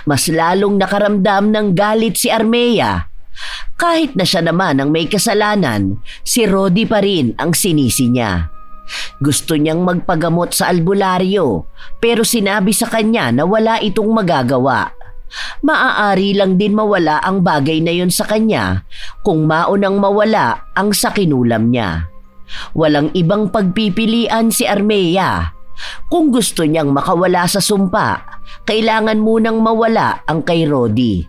Mas lalong nakaramdam ng galit si Armea. Kahit na siya naman ang may kasalanan, si Rodi pa rin ang sinisi niya. Gusto niyang magpagamot sa albularyo pero sinabi sa kanya na wala itong magagawa. Maaari lang din mawala ang bagay na yun sa kanya kung maunang mawala ang sa kinulam niya. Walang ibang pagpipilian si Armea. Kung gusto niyang makawala sa sumpa, kailangan munang mawala ang kay Rodi.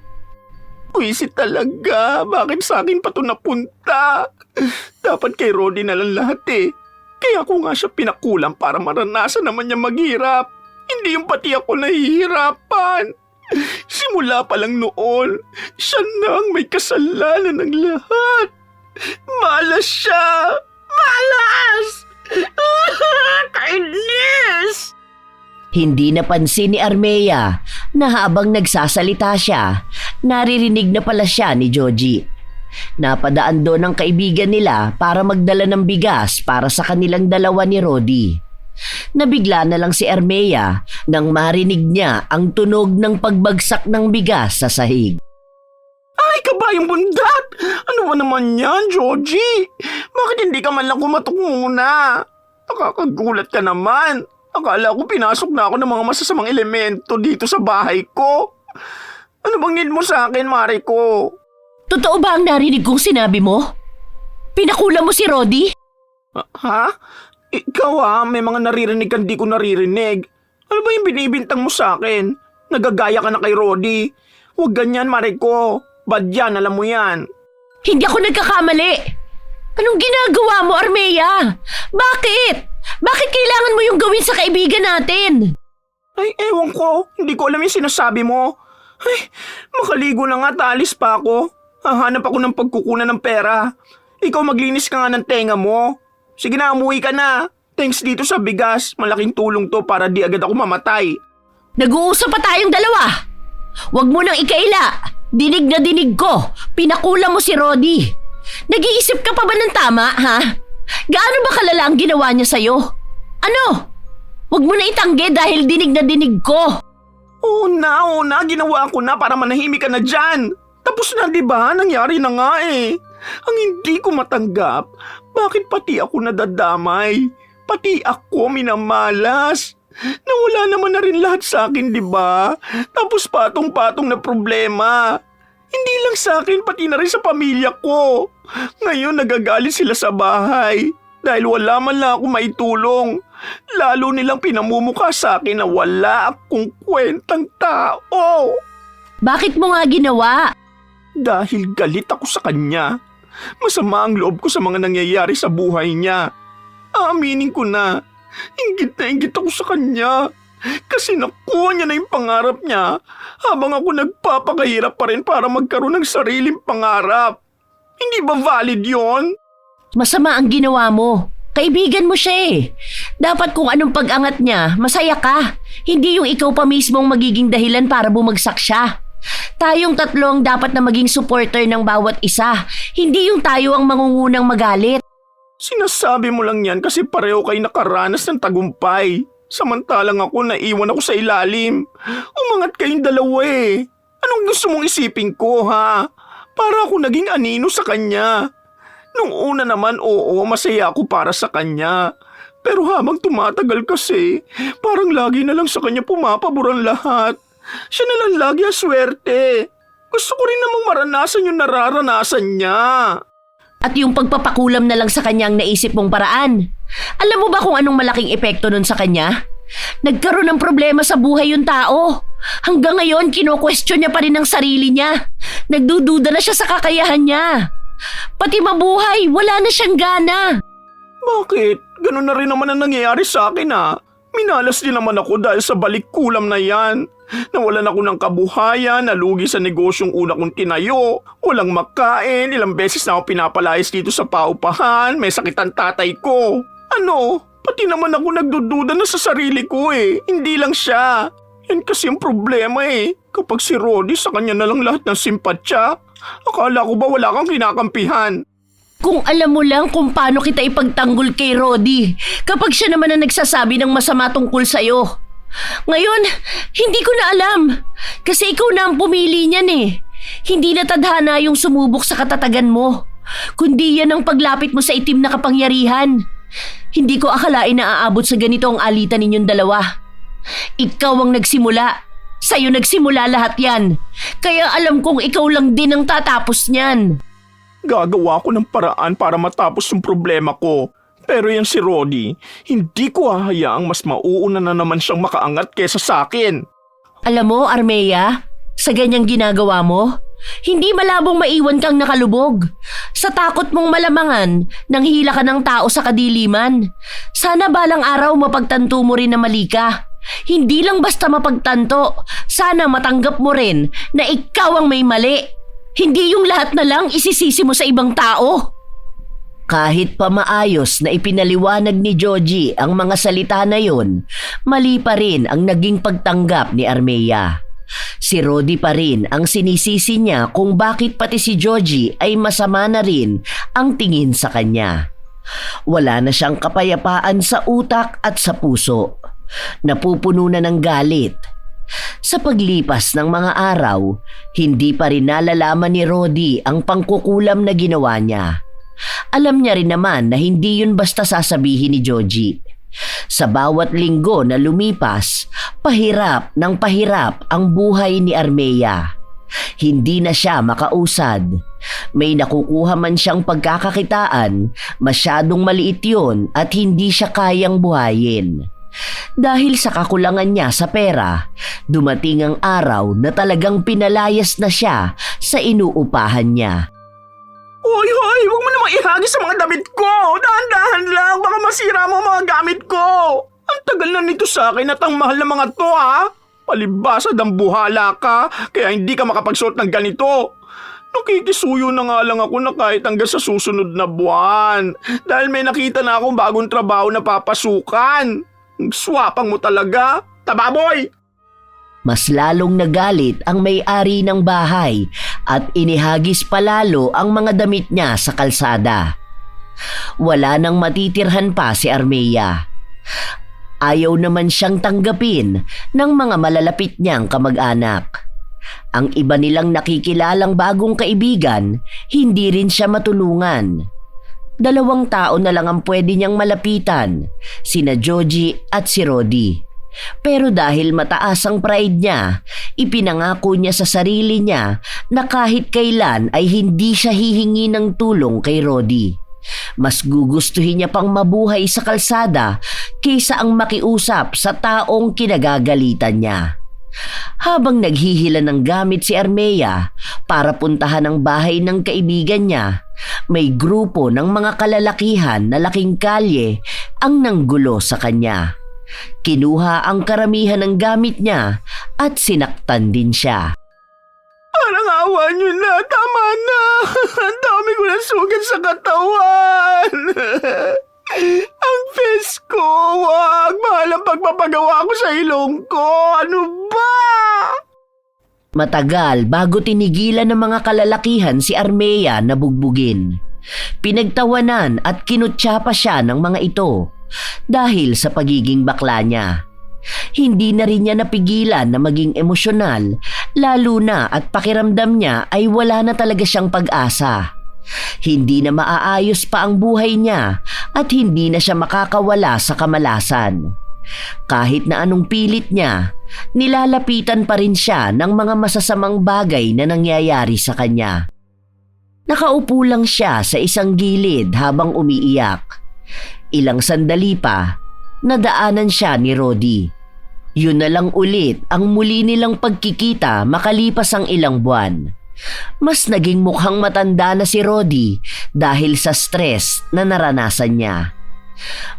Puwisit talaga. Bakit sa akin pa ito napunta? Dapat kay Rodi na lang lahat eh. Kaya ko nga siya pinakulam para maranasan naman niya maghirap. Hindi yung pati ako nahihirapan. Simula pa lang noon, siya na ang may kasalanan ng lahat. Malas siya! Malas! Kainis! Hindi napansin ni Armea na habang nagsasalita siya, naririnig na pala siya ni Joji. Napadaan doon ang kaibigan nila para magdala ng bigas para sa kanilang dalawa ni Rodi. Nabigla na lang si Armea nang marinig niya ang tunog ng pagbagsak ng bigas sa sahig. Ay, kabayong bundat! Ano ba naman yan, Joji? Bakit hindi ka man lang kumatok muna? Nakakagulat ka naman. Akala ko pinasok na ako ng mga masasamang elemento dito sa bahay ko. Ano bang need mo sa akin, Mariko? Totoo ba ang narinig kong sinabi mo? Pinakula mo si Rodi? Ha? Ikaw may mga naririnig kang di ko naririnig. Ano ba yung binibintang mo sa akin? Nagagaya ka na kay Rodi. Huwag ganyan, Mariko. Bad yan, alam mo yan. Hindi ako nagkakamali. Anong ginagawa mo, Armea? Bakit? Bakit kailangan mo yung gawin sa kaibigan natin? Ay, ewan ko. Hindi ko alam yung sinasabi mo. Ay, makaligo na nga, talis pa ako. Hahanap ako ng pagkukunan ng pera. Ikaw maglinis ka nga ng tenga mo. Sige na, umuwi ka na. Thanks dito sa bigas. Malaking tulong to para di agad ako mamatay. Nag-uusap pa tayong dalawa. Huwag mo nang ikaila. Dinig na dinig ko. Pinakula mo si Rodi. Nag-iisip ka pa ba ng tama, ha? Gaano ba kalala ang ginawa niya sa'yo? Ano? Huwag mo na itanggi dahil dinig na dinig ko. Oo na. Ginawa ko na para manahimik ka na dyan. Tapos na, di ba? Nangyari na nga eh. Ang hindi ko matanggap, bakit pati ako nadadamay? Pati ako minamalas. Nawala naman na rin lahat sa akin, di ba? Tapos patong-patong na problema. Hindi lang sa akin, pati na rin sa pamilya ko. Ngayon nagagalit sila sa bahay dahil wala man lang ako maitulong. Lalo nilang pinamumukha sa akin na wala akong kwentang tao. Bakit mo nga ginawa? Dahil galit ako sa kanya. Masama ang loob ko sa mga nangyayari sa buhay niya. Aaminin ko na inggit ako sa kanya. Kasi nakuha niya na yung pangarap niya habang ako nagpapakahirap pa rin para magkaroon ng sariling pangarap. Hindi ba valid yon? Masama ang ginawa mo. Kaibigan mo siya eh. Dapat kung anong pag-angat niya, masaya ka. Hindi yung ikaw pa mismong magiging dahilan para bumagsak siya. Tayong tatlo ang dapat na maging supporter ng bawat isa. Hindi yung tayo ang mangungunang magalit. Sinasabi mo lang yan kasi pareho kayo nakaranas ng tagumpay. Samantalang ako naiwan ako sa ilalim. Umangat kayong dalawa eh. Anong gusto mong isipin ko ha? Para ako naging anino sa kanya. Nung una naman oo, masaya ako para sa kanya. Pero habang tumatagal kasi, parang lagi na lang sa kanya pumapabor ang lahat. Siya na lang lagi ang swerte. Gusto ko rin namang maranasan yung nararanasan niya. At yung pagpapakulam na lang sa kanya ang naisip mong paraan. Alam mo ba kung anong malaking epekto nun sa kanya? Nagkaroon ng problema sa buhay yung tao. Hanggang ngayon, kino-question niya pa rin ang sarili niya. Nagdududa na siya sa kakayahan niya. Pati mabuhay, wala na siyang gana. Bakit? Ganun na rin naman ang nangyayari sa akin Minalas din naman ako dahil sa balik kulam na yan. Nawalan ako ng kabuhayan, nalugi sa negosyong una kong tinayo. Walang makain, ilang beses na ako pinapalayas dito sa paupahan, may sakit ang tatay ko. Ano? Pati naman ako nagdududa na sa sarili ko eh. Hindi lang siya. Yan kasi ang problema eh. Kapag si Rodi, sa kanya na lang lahat ng simpatsya. Akala ko ba wala kang kinakampihan? Kung alam mo lang kung paano kita ipagtanggol kay Rodi kapag siya naman ang nagsasabi ng masama tungkol sa'yo. Ngayon, hindi ko na alam. Kasi ikaw na ang pumili niyan eh. Hindi na tadhana yung sumubok sa katatagan mo, kundi yan ang paglapit mo sa itim na kapangyarihan. Hindi ko akalain na aabot sa ganito ang alitan ninyong dalawa. Ikaw ang nagsimula. Sa'yo nagsimula lahat yan. Kaya alam kong ikaw lang din ang tatapos niyan. Gagawa ko ng paraan para matapos yung problema ko. Pero yan si Rodi, hindi ko hahayaang mas mauuna na naman siyang makaangat kesa sa akin. Alam mo, Armea, sa ganyang ginagawa mo, hindi malabong maiwan kang nakalubog. Sa takot mong malamangan, nanghila ka ng tao sa kadiliman. Sana balang araw mapagtanto mo rin na mali ka. Hindi lang basta mapagtanto, sana matanggap mo rin na ikaw ang may mali. Hindi yung lahat na lang isisisi mo sa ibang tao. Kahit pa maayos na ipinaliwanag ni Joji ang mga salita na yon, mali pa rin ang naging pagtanggap ni Armea. Si Rodi pa rin ang sinisisi niya kung bakit pati si Joji ay masama na rin ang tingin sa kanya. Wala na siyang kapayapaan sa utak at sa puso. Napupuno na ng galit. Sa paglipas ng mga araw, hindi pa rin nalalaman ni Rodi ang pangkukulam na ginawa niya. Alam niya rin naman na hindi yun basta sasabihin ni Joji. Sa bawat linggo na lumipas, pahirap ng pahirap ang buhay ni Armea. Hindi na siya makausad. May nakukuha man siyang pagkakakitaan, masyadong maliit yun at hindi siya kayang buhayin. Dahil sa kakulangan niya sa pera, dumating ang araw na talagang pinalayas na siya sa inuupahan niya. Hoy, huwag mo namang ihagis sa mga damit ko. Dahan-dahan lang, baka masira mo ang mga gamit ko. Ang tagal na nito sa akin at ang mahal na mga to, ha? Palibasa ang buhala ka, kaya hindi ka makapagsuot ng ganito. Nakikisuyo na nga lang ako na kahit hanggang sa susunod na buwan. Dahil may nakita na akong bagong trabaho na papasukan. Swapang mo talaga, tababoy! Mas lalong nagalit ang may-ari ng bahay at inihagis palalo ang mga damit niya sa kalsada. Wala nang matitirhan pa si Armea. Ayaw naman siyang tanggapin ng mga malalapit niyang kamag-anak. Ang iba nilang nakikilalang bagong kaibigan, hindi rin siya matulungan. 2 tao na lang ang pwede niyang malapitan, sina Joji at si Rodi. Pero dahil mataas ang pride niya, ipinangako niya sa sarili niya na kahit kailan ay hindi siya hihingi ng tulong kay Rodi. Mas gugustuhin niya pang mabuhay sa kalsada kaysa ang makiusap sa taong kinagagalitan niya. Habang naghihila ng gamit si Armea para puntahan ang bahay ng kaibigan niya, may grupo ng mga kalalakihan na laking kalye ang nanggulo sa kanya. Kinuha ang karamihan ng gamit niya at sinaktan din siya. Parang awa niyo na, tama na. Ang dami ko ng sugat sa katawan. Ang face ko, wag. Mahal ang pagpapagawa ko sa ilong ko. Ano ba? Matagal bago tinigilan ng mga kalalakihan si Armea na bugbugin. Pinagtawanan at kinutya pa siya ng mga ito dahil sa pagiging bakla niya. Hindi na rin niya napigilan na maging emosyonal, lalo na at pakiramdam niya ay wala na talaga siyang pag-asa. Hindi na maaayos pa ang buhay niya at hindi na siya makakawala sa kamalasan. Kahit na anong pilit niya, nilalapitan pa rin siya ng mga masasamang bagay na nangyayari sa kanya. Nakaupo lang siya sa isang gilid habang umiiyak. Ilang sandali pa, nadaanan siya ni Rodi. Yun na lang ulit ang muli nilang pagkikita makalipas ang ilang buwan. Mas naging mukhang matanda na si Rodi dahil sa stress na naranasan niya.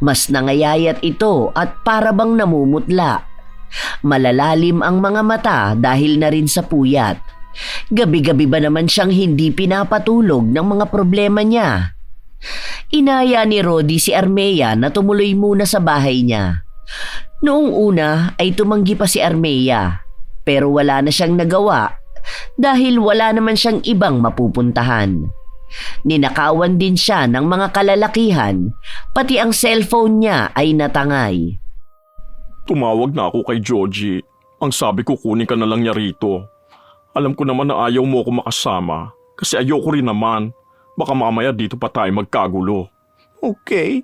Mas nangayayat ito at para bang namumutla. Malalalim ang mga mata dahil na rin sa puyat. Gabi-gabi ba naman siyang hindi pinapatulog ng mga problema niya? Inaya ni Rodi si Armea na tumuloy muna sa bahay niya. Noong una ay tumanggi pa si Armea, pero wala na siyang nagawa dahil wala naman siyang ibang mapupuntahan. Ninakawan din siya ng mga kalalakihan, pati ang cellphone niya ay natangay. Tumawag na ako kay Georgie. Ang sabi ko kunin ka na lang niya rito. Alam ko naman na ayaw mo ako makasama kasi ayoko rin naman. Baka mamaya dito pa tayo magkagulo. Okay?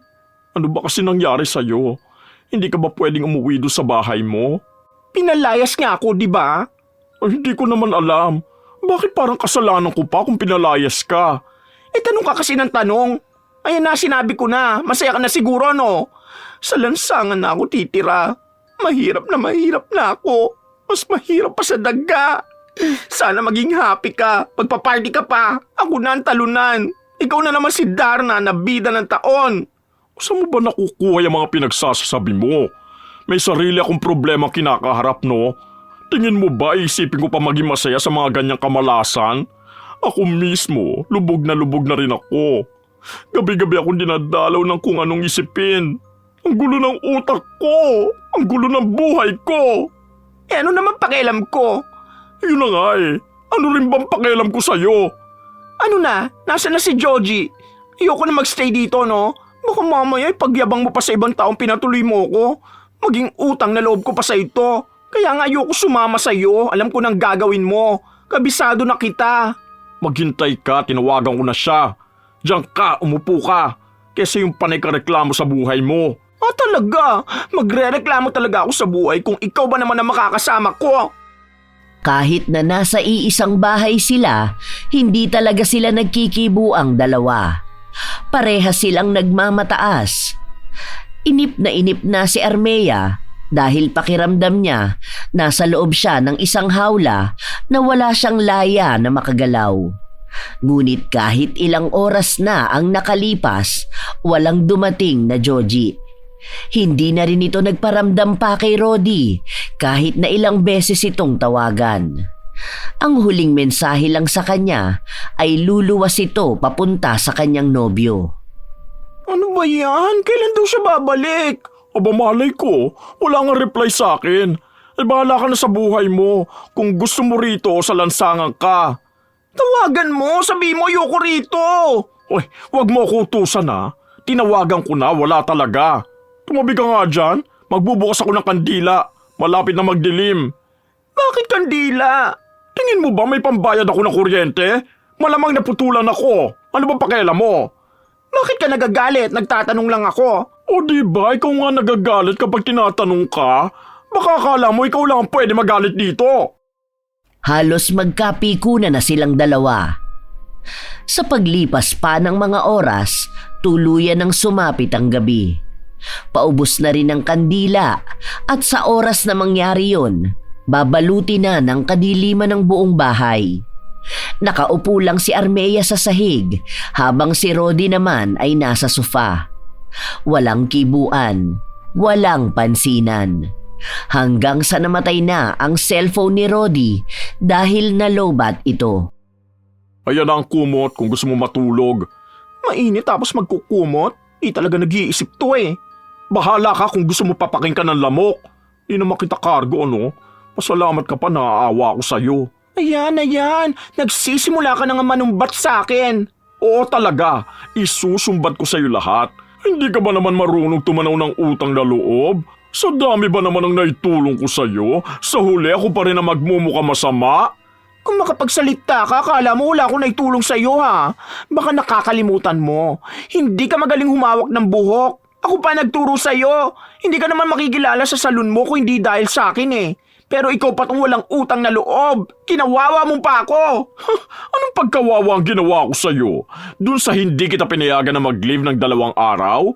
Ano ba kasi nangyari sa'yo? Hindi ka ba pwedeng umuwi doon sa bahay mo? Pinalayas nga ako, di ba? Ay, hindi ko naman alam. Bakit parang kasalanan ko pa kung pinalayas ka? Tanong ka kasi ng tanong. Ayan na, sinabi ko na. Masaya ka na siguro, no? Sa lansangan na ako titira. Mahirap na ako. Mas mahirap pa sa daga. Sana maging happy ka. Pagpa-party ka pa. Ako na ang talunan. Ikaw na naman si Darna na bida ng taon. Saan mo ba nakukuha yung mga pinagsasabi mo? May sarili akong problema kinakaharap, no? Tingin mo ba isipin ko pa maging masaya sa mga ganyang kamalasan? Ako mismo, lubog na rin ako. Gabi-gabi akong dinadalaw ng kung anong isipin. Ang gulo ng utak ko! Ang gulo ng buhay ko! Ano naman pakialam ko? Yun na nga eh. Ano rin bang pakialam ko sa'yo? Ano na? Nasaan na si Georgie? Ayoko na magstay dito, no? Baka mamaya pagyabang mo pa sa ibang taong pinatuloy mo ko. Maging utang na loob ko pa sa ito. Kaya nga ayoko sumama sa iyo. Alam ko nang gagawin mo. Kabisado na kita. Maghintay ka, tinawagan ko na siya. Diyan ka, umupo ka. Kesa yung panay ka reklamo sa buhay mo. Talaga? Magre-reklamo talaga ako sa buhay kung ikaw ba naman ang makakasama ko? Kahit na nasa iisang bahay sila, hindi talaga sila nagkikibuang dalawa. Parehas silang nagmamataas. Inip na si Armea dahil pakiramdam niya nasa loob siya ng isang hawla na wala siyang laya na makagalaw. Ngunit kahit ilang oras na ang nakalipas, walang dumating na Georgie. Hindi na rin ito nagparamdam pa kay Rodi kahit na ilang beses itong tawagan. Ang huling mensahe lang sa kanya ay luluwas ito papunta sa kanyang nobyo. Ano ba yan? Kailan daw siya babalik? Aba malay ko, wala nga reply sa akin. Bahala ka na sa buhay mo. Kung gusto mo rito, sa lansangan ka. Tawagan mo, sabi mo ayoko rito. Uy, wag mo ako utusan ha. Tinawagan ko na, wala talaga. Tumabi ka nga dyan, magbubukas ako ng kandila. Malapit na magdilim. Bakit kandila? Tingin mo ba may pambayad ako ng kuryente? Malamang naputulan ako. Ano ba pakialam mo? Bakit ka nagagalit? Nagtatanong lang ako. O diba, ikaw nga nagagalit kapag tinatanong ka? Baka akala mo ikaw lang ang pwede magalit dito. Halos magkapikunan na silang dalawa. Sa paglipas pa ng mga oras, tuluyan ng sumapit ang gabi. Paubos na rin ang kandila at sa oras na mangyari yun, babaluti na ng kadiliman ng buong bahay. Nakaupo lang si Armea sa sahig habang si Rodi naman ay nasa sofa. Walang kibuan, walang pansinan. Hanggang sa namatay na ang cellphone ni Rodi dahil nalobat ito. Ayan na ang kumot kung gusto mo matulog. Mainit tapos magkukumot? Di talaga nag-iisip to eh. Bahala ka kung gusto mo papakinggan ng lamok. Di naman kita kargo, ano? Pasalamat ka pa, naaawa ako sa'yo. Ayan. Nagsisimula ka na nga manumbat sa akin. Oo talaga, isusumbat ko sa'yo lahat. Hindi ka ba naman marunong tumanaw ng utang na loob? Sa dami ba naman ang naitulong ko sa'yo? Sa huli ako pa rin na magmumukha masama? Kung makapagsalita ka, akala mo wala akong naitulong sa'yo ha. Baka nakakalimutan mo. Hindi ka magaling humawak ng buhok. Ako pa nagturo sa'yo. Hindi ka naman makikilala sa salon mo kung hindi dahil sa akin eh. Pero ikaw pa tong walang utang na loob. Kinawawa mo pa ako. Anong pagkawawa ang ginawa ko sa'yo? Dun sa hindi kita pinayagan na mag-leave ng 2 araw?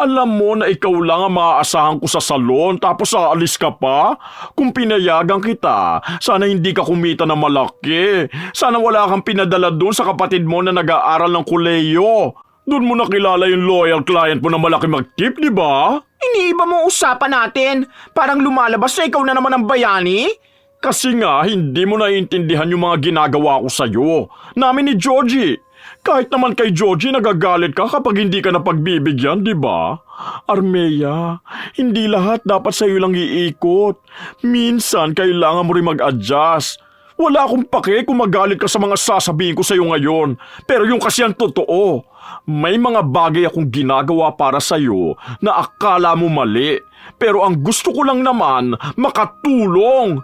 Alam mo na ikaw lang ang maaasahan ko sa salon tapos aalis ka pa? Kung pinayagan kita, sana hindi ka kumita na malaki. Sana wala kang pinadala dun sa kapatid mo na nag-aaral ng koleyo. Doon mo nakilala yung loyal client mo na malaki mag-tip, di ba? Iniiba mo usapan natin. Parang lumalabas na ikaw na naman ang bayani. Kasi nga, hindi mo naiintindihan yung mga ginagawa ko sa'yo. Namin ni Georgie. Kahit naman kay Georgie nagagalit ka kapag hindi ka napagbibigyan, di ba? Armea, hindi lahat dapat sa'yo lang iikot. Minsan, kailangan mo rin mag-adjust. Wala akong pake kung magalit ka sa mga sasabihin ko sa'yo ngayon. Pero yung kasi ang totoo, may mga bagay akong ginagawa para sa'yo na akala mo mali. Pero ang gusto ko lang naman, makatulong.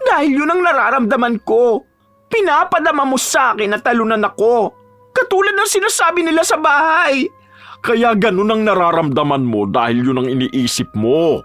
Dahil yun ang nararamdaman ko. Pinapadama mo sa akin na talunan ako. Katulad ng sinasabi nila sa bahay. Kaya ganun ang nararamdaman mo dahil yun ang iniisip mo.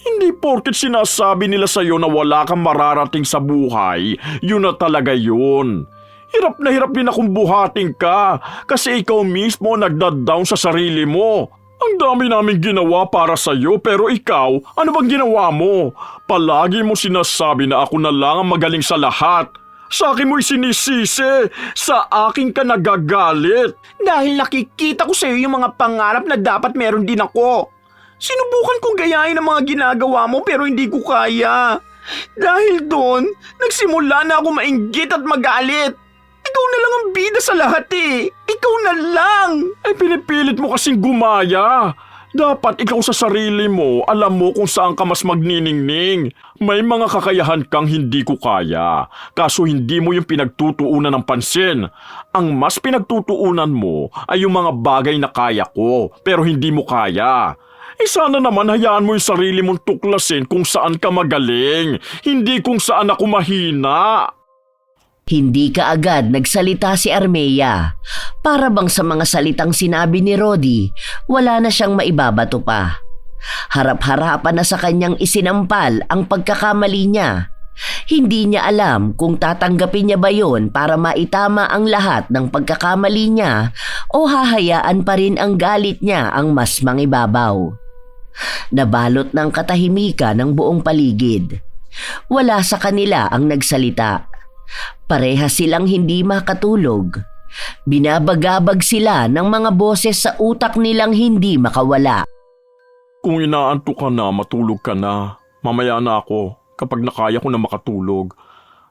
Hindi porket sinasabi nila sa'yo na wala kang mararating sa buhay, yun na talaga yun. Hirap na hirap din akong buhating ka kasi ikaw mismo nagda-down sa sarili mo. Ang dami namin ginawa para sa'yo pero ikaw, ano bang ginawa mo? Palagi mo sinasabi na ako na lang ang magaling sa lahat. Sa akin mo'y sinisisi, sa akin ka nagagalit. Dahil nakikita ko sa'yo yung mga pangarap na dapat meron din ako. Sinubukan kong gayahin ang mga ginagawa mo pero hindi ko kaya. Dahil doon, nagsimula na ako mainggit at magalit. Ikaw na lang ang bida sa lahat eh. Ikaw na lang. Ay pinipilit mo kasing gumaya. Dapat ikaw sa sarili mo, alam mo kung saan ka mas magniningning. May mga kakayahan kang hindi ko kaya. Kaso hindi mo yung pinagtutuunan ng pansin. Ang mas pinagtutuunan mo ay yung mga bagay na kaya ko, pero hindi mo kaya. Sana naman hayaan mo yung sarili mong tuklasin kung saan ka magaling, hindi kung saan ako mahina. Hindi ka agad nagsalita si Armea. Para bang sa mga salitang sinabi ni Rodi, wala na siyang maibabato pa. Harap-harapan na sa kanyang isinampal ang pagkakamali niya. Hindi niya alam kung tatanggapin niya ba yon para maitama ang lahat ng pagkakamali niya o hahayaan pa rin ang galit niya ang mas mangibabaw. Nabalot ng katahimikan ng buong paligid. Wala sa kanila ang nagsalita. Parehas silang hindi makatulog. Binabagabag sila ng mga boses sa utak nilang hindi makawala. Kung inaantok ka na, matulog ka na. Mamaya na ako kapag nakaya ko na makatulog.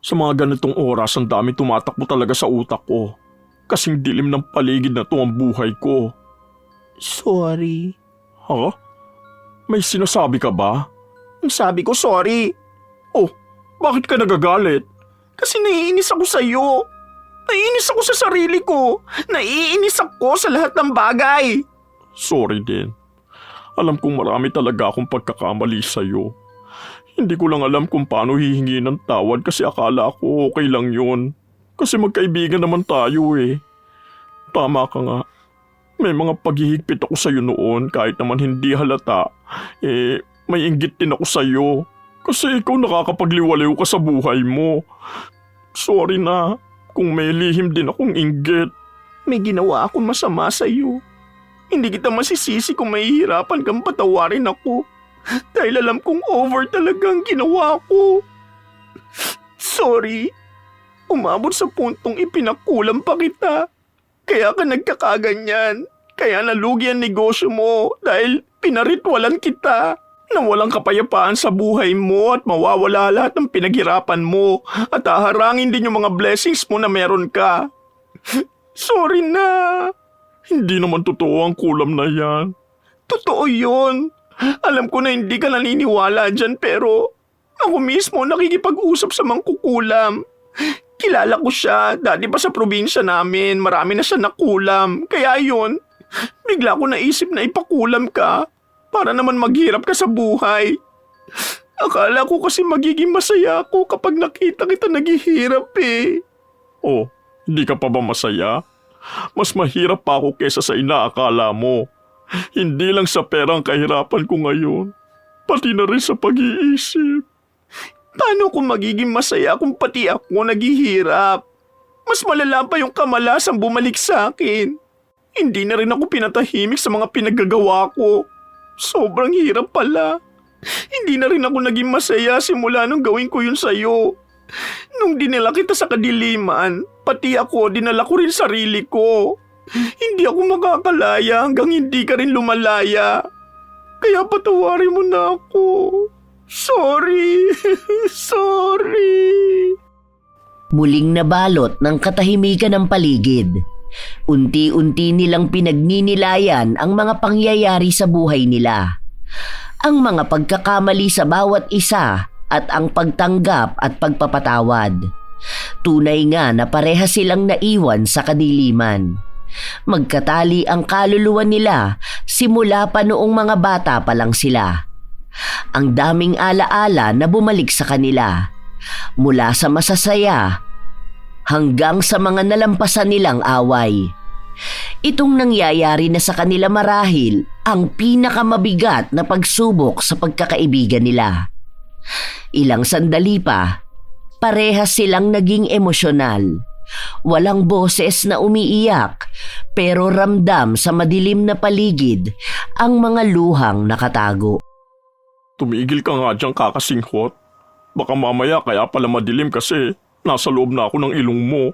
Sa mga ganitong oras, ang dami tumatakbo talaga sa utak ko. Kasing dilim ng paligid na to ang buhay ko. Sorry. Ha? May sinasabi ka ba? Ang sabi ko sorry. Oh, bakit ka nagagalit? Kasi naiinis ako sa'yo. Naiinis ako sa sarili ko. Naiinis ako sa lahat ng bagay. Sorry din. Alam kong marami talaga akong pagkakamali sa'yo. Hindi ko lang alam kung paano hihingi ng tawad kasi akala ko okay lang yun. Kasi magkaibigan naman tayo eh. Tama ka nga. May mga paghihigpit ako sa'yo noon kahit naman hindi halata. May inggit din ako sa'yo. Kasi ikaw nakakapagliwaliw ka sa buhay mo. Sorry na kung may lihim din akong inggit. May ginawa akong masama sa'yo. Hindi kita masisisi kung mahihirapan kang patawarin ako. Dahil alam kong over talaga ang ginawa ko. Sorry. Umabot sa puntong ipinakulam pa kita. Kaya ka nagkakaganyan. Kaya nalugi ang negosyo mo dahil pinaritwalan kita. Nawalang kapayapaan sa buhay mo at mawawala lahat ng pinaghirapan mo at haharangin din yung mga blessings mo na meron ka. Sorry na. Hindi naman totoo ang kulam na yan. Totoo yun. Alam ko na hindi ka naniniwala dyan pero ako mismo nakikipag-usap sa mangkukulam. Kilala ko siya, dati pa sa probinsya namin, marami na siya nakulam. Kaya yun, bigla ko naisip na ipakulam ka para naman maghirap ka sa buhay. Akala ko kasi magiging masaya ako kapag nakita kita naghihirap eh. Oh, hindi ka pa ba masaya? Mas mahirap pa ako kesa sa inaakala mo. Hindi lang sa pera ang kahirapan ko ngayon, pati na rin sa pag-iisip. Paano kung magiging masaya kung pati ako naghihirap? Mas malala pa yung kamalasang bumalik sa akin. Hindi na rin ako pinatahimik sa mga pinaggagawa ko. Sobrang hirap pala. Hindi na rin ako naging masaya simula nung gawin ko yun sa'yo. Nung dinala kita sa kadiliman, pati ako dinala ko rin sarili ko. Hindi ako makakalaya hanggang hindi ka rin lumalaya. Kaya patawarin mo na ako. Sorry. Sorry. Muling nabalot ng katahimikan ng paligid. Unti-unti nilang pinagninilayan ang mga pangyayari sa buhay nila. Ang mga pagkakamali sa bawat isa at ang pagtanggap at pagpapatawad. Tunay nga na pareha silang naiwan sa kadiliman. Magkatali ang kaluluwa nila simula pa noong mga bata pa lang sila. Ang daming alaala na bumalik sa kanila, mula sa masasaya hanggang sa mga nalampasan nilang away. Itong nangyayari na sa kanila marahil ang pinakamabigat na pagsubok sa pagkakaibigan nila. Ilang sandali pa, parehas silang naging emosyonal. Walang boses na umiiyak, pero ramdam sa madilim na paligid ang mga luhang nakatago. Tumigil ka nga dyan, kakasinghot. Baka mamaya kaya pala madilim kasi nasa loob na ako ng ilong mo.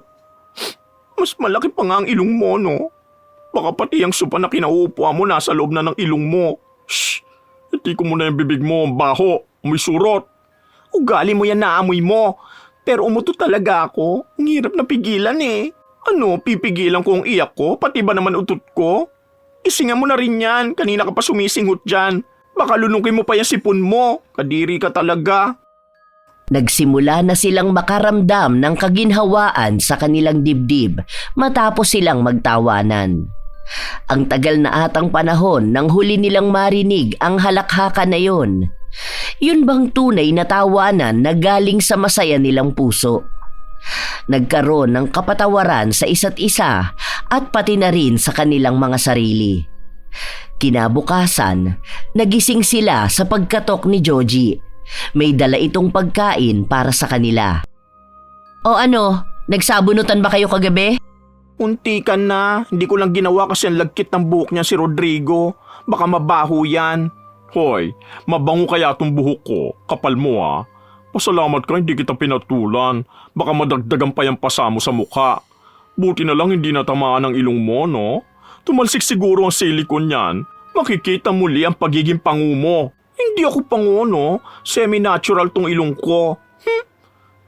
Mas malaki pa nga ang ilong mo, no? Baka pati ang sopa na kinauupuan mo nasa loob na ng ilong mo. Shh! Hindi ko muna yung bibig mo, baho, may surot. Ugali mo yan na amoy mo. Pero umuto talaga ako. Ang hirap na pigilan eh. Ano, pipigilan ko ang iyak ko? Pati ba naman utot ko? Isingan mo na rin yan. Kanina ka pa sumisinghot dyan. Baka lunungkin mo pa yung sipon mo. Kadiri ka talaga. Nagsimula na silang makaramdam ng kaginhawaan sa kanilang dibdib matapos silang magtawanan. Ang tagal na atang panahon nang huli nilang marinig ang halakhakan na yon. Yun bang tunay na tawanan na galing sa masaya nilang puso? Nagkaroon ng kapatawaran sa isa't isa at pati na rin sa kanilang mga sarili. Kinabukasan, nagising sila sa pagkatok ni Joji. May dala itong pagkain para sa kanila. O ano, nagsabunutan ba kayo kagabi? Untikan na. Hindi ko lang ginawa kasi ang lagkit ng buhok niya si Rodrigo. Baka mabaho yan. Hoy, mabango kaya tong buhok ko. Kapal mo ah. Pasalamat ka hindi kita pinatulan. Baka madagdagan pa yung pasa mo sa mukha. Buti na lang hindi natamaan ang ilong mo, no? Tumalsik siguro ang silikon niyan. Makikita muli ang pagiging pangu mo. Hindi ako pango, no? Semi-natural tong ilong ko.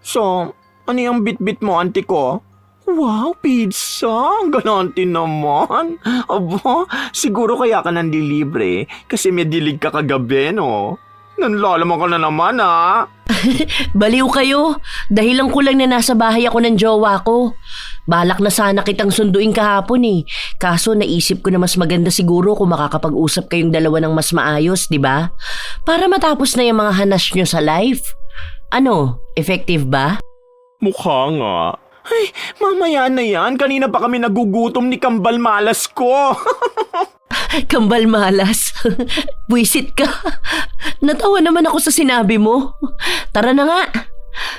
So, ano yung bit-bit mo, auntie ko? Wow, pizza! Galante naman. Aba, siguro kaya ka nandilibre kasi may dilig ka kagabi, no? Nanlalaman ka na naman, ha? Baliw kayo. Dahilan ko lang na nasa bahay ako ng jowa ko. Balak na sana kitang sunduin kahapon eh. Kaso naisip ko na mas maganda siguro kung makakapag-usap kayong dalawa ng mas maayos, di ba? Para matapos na yung mga hanas nyo sa life. Ano, effective ba? Mukha nga. Ay, mamaya na yan. Kanina pa kami nagugutom ni Kambal Malas ko. Kambal malas. Buisit ka. Natawa naman ako sa sinabi mo. Tara na nga.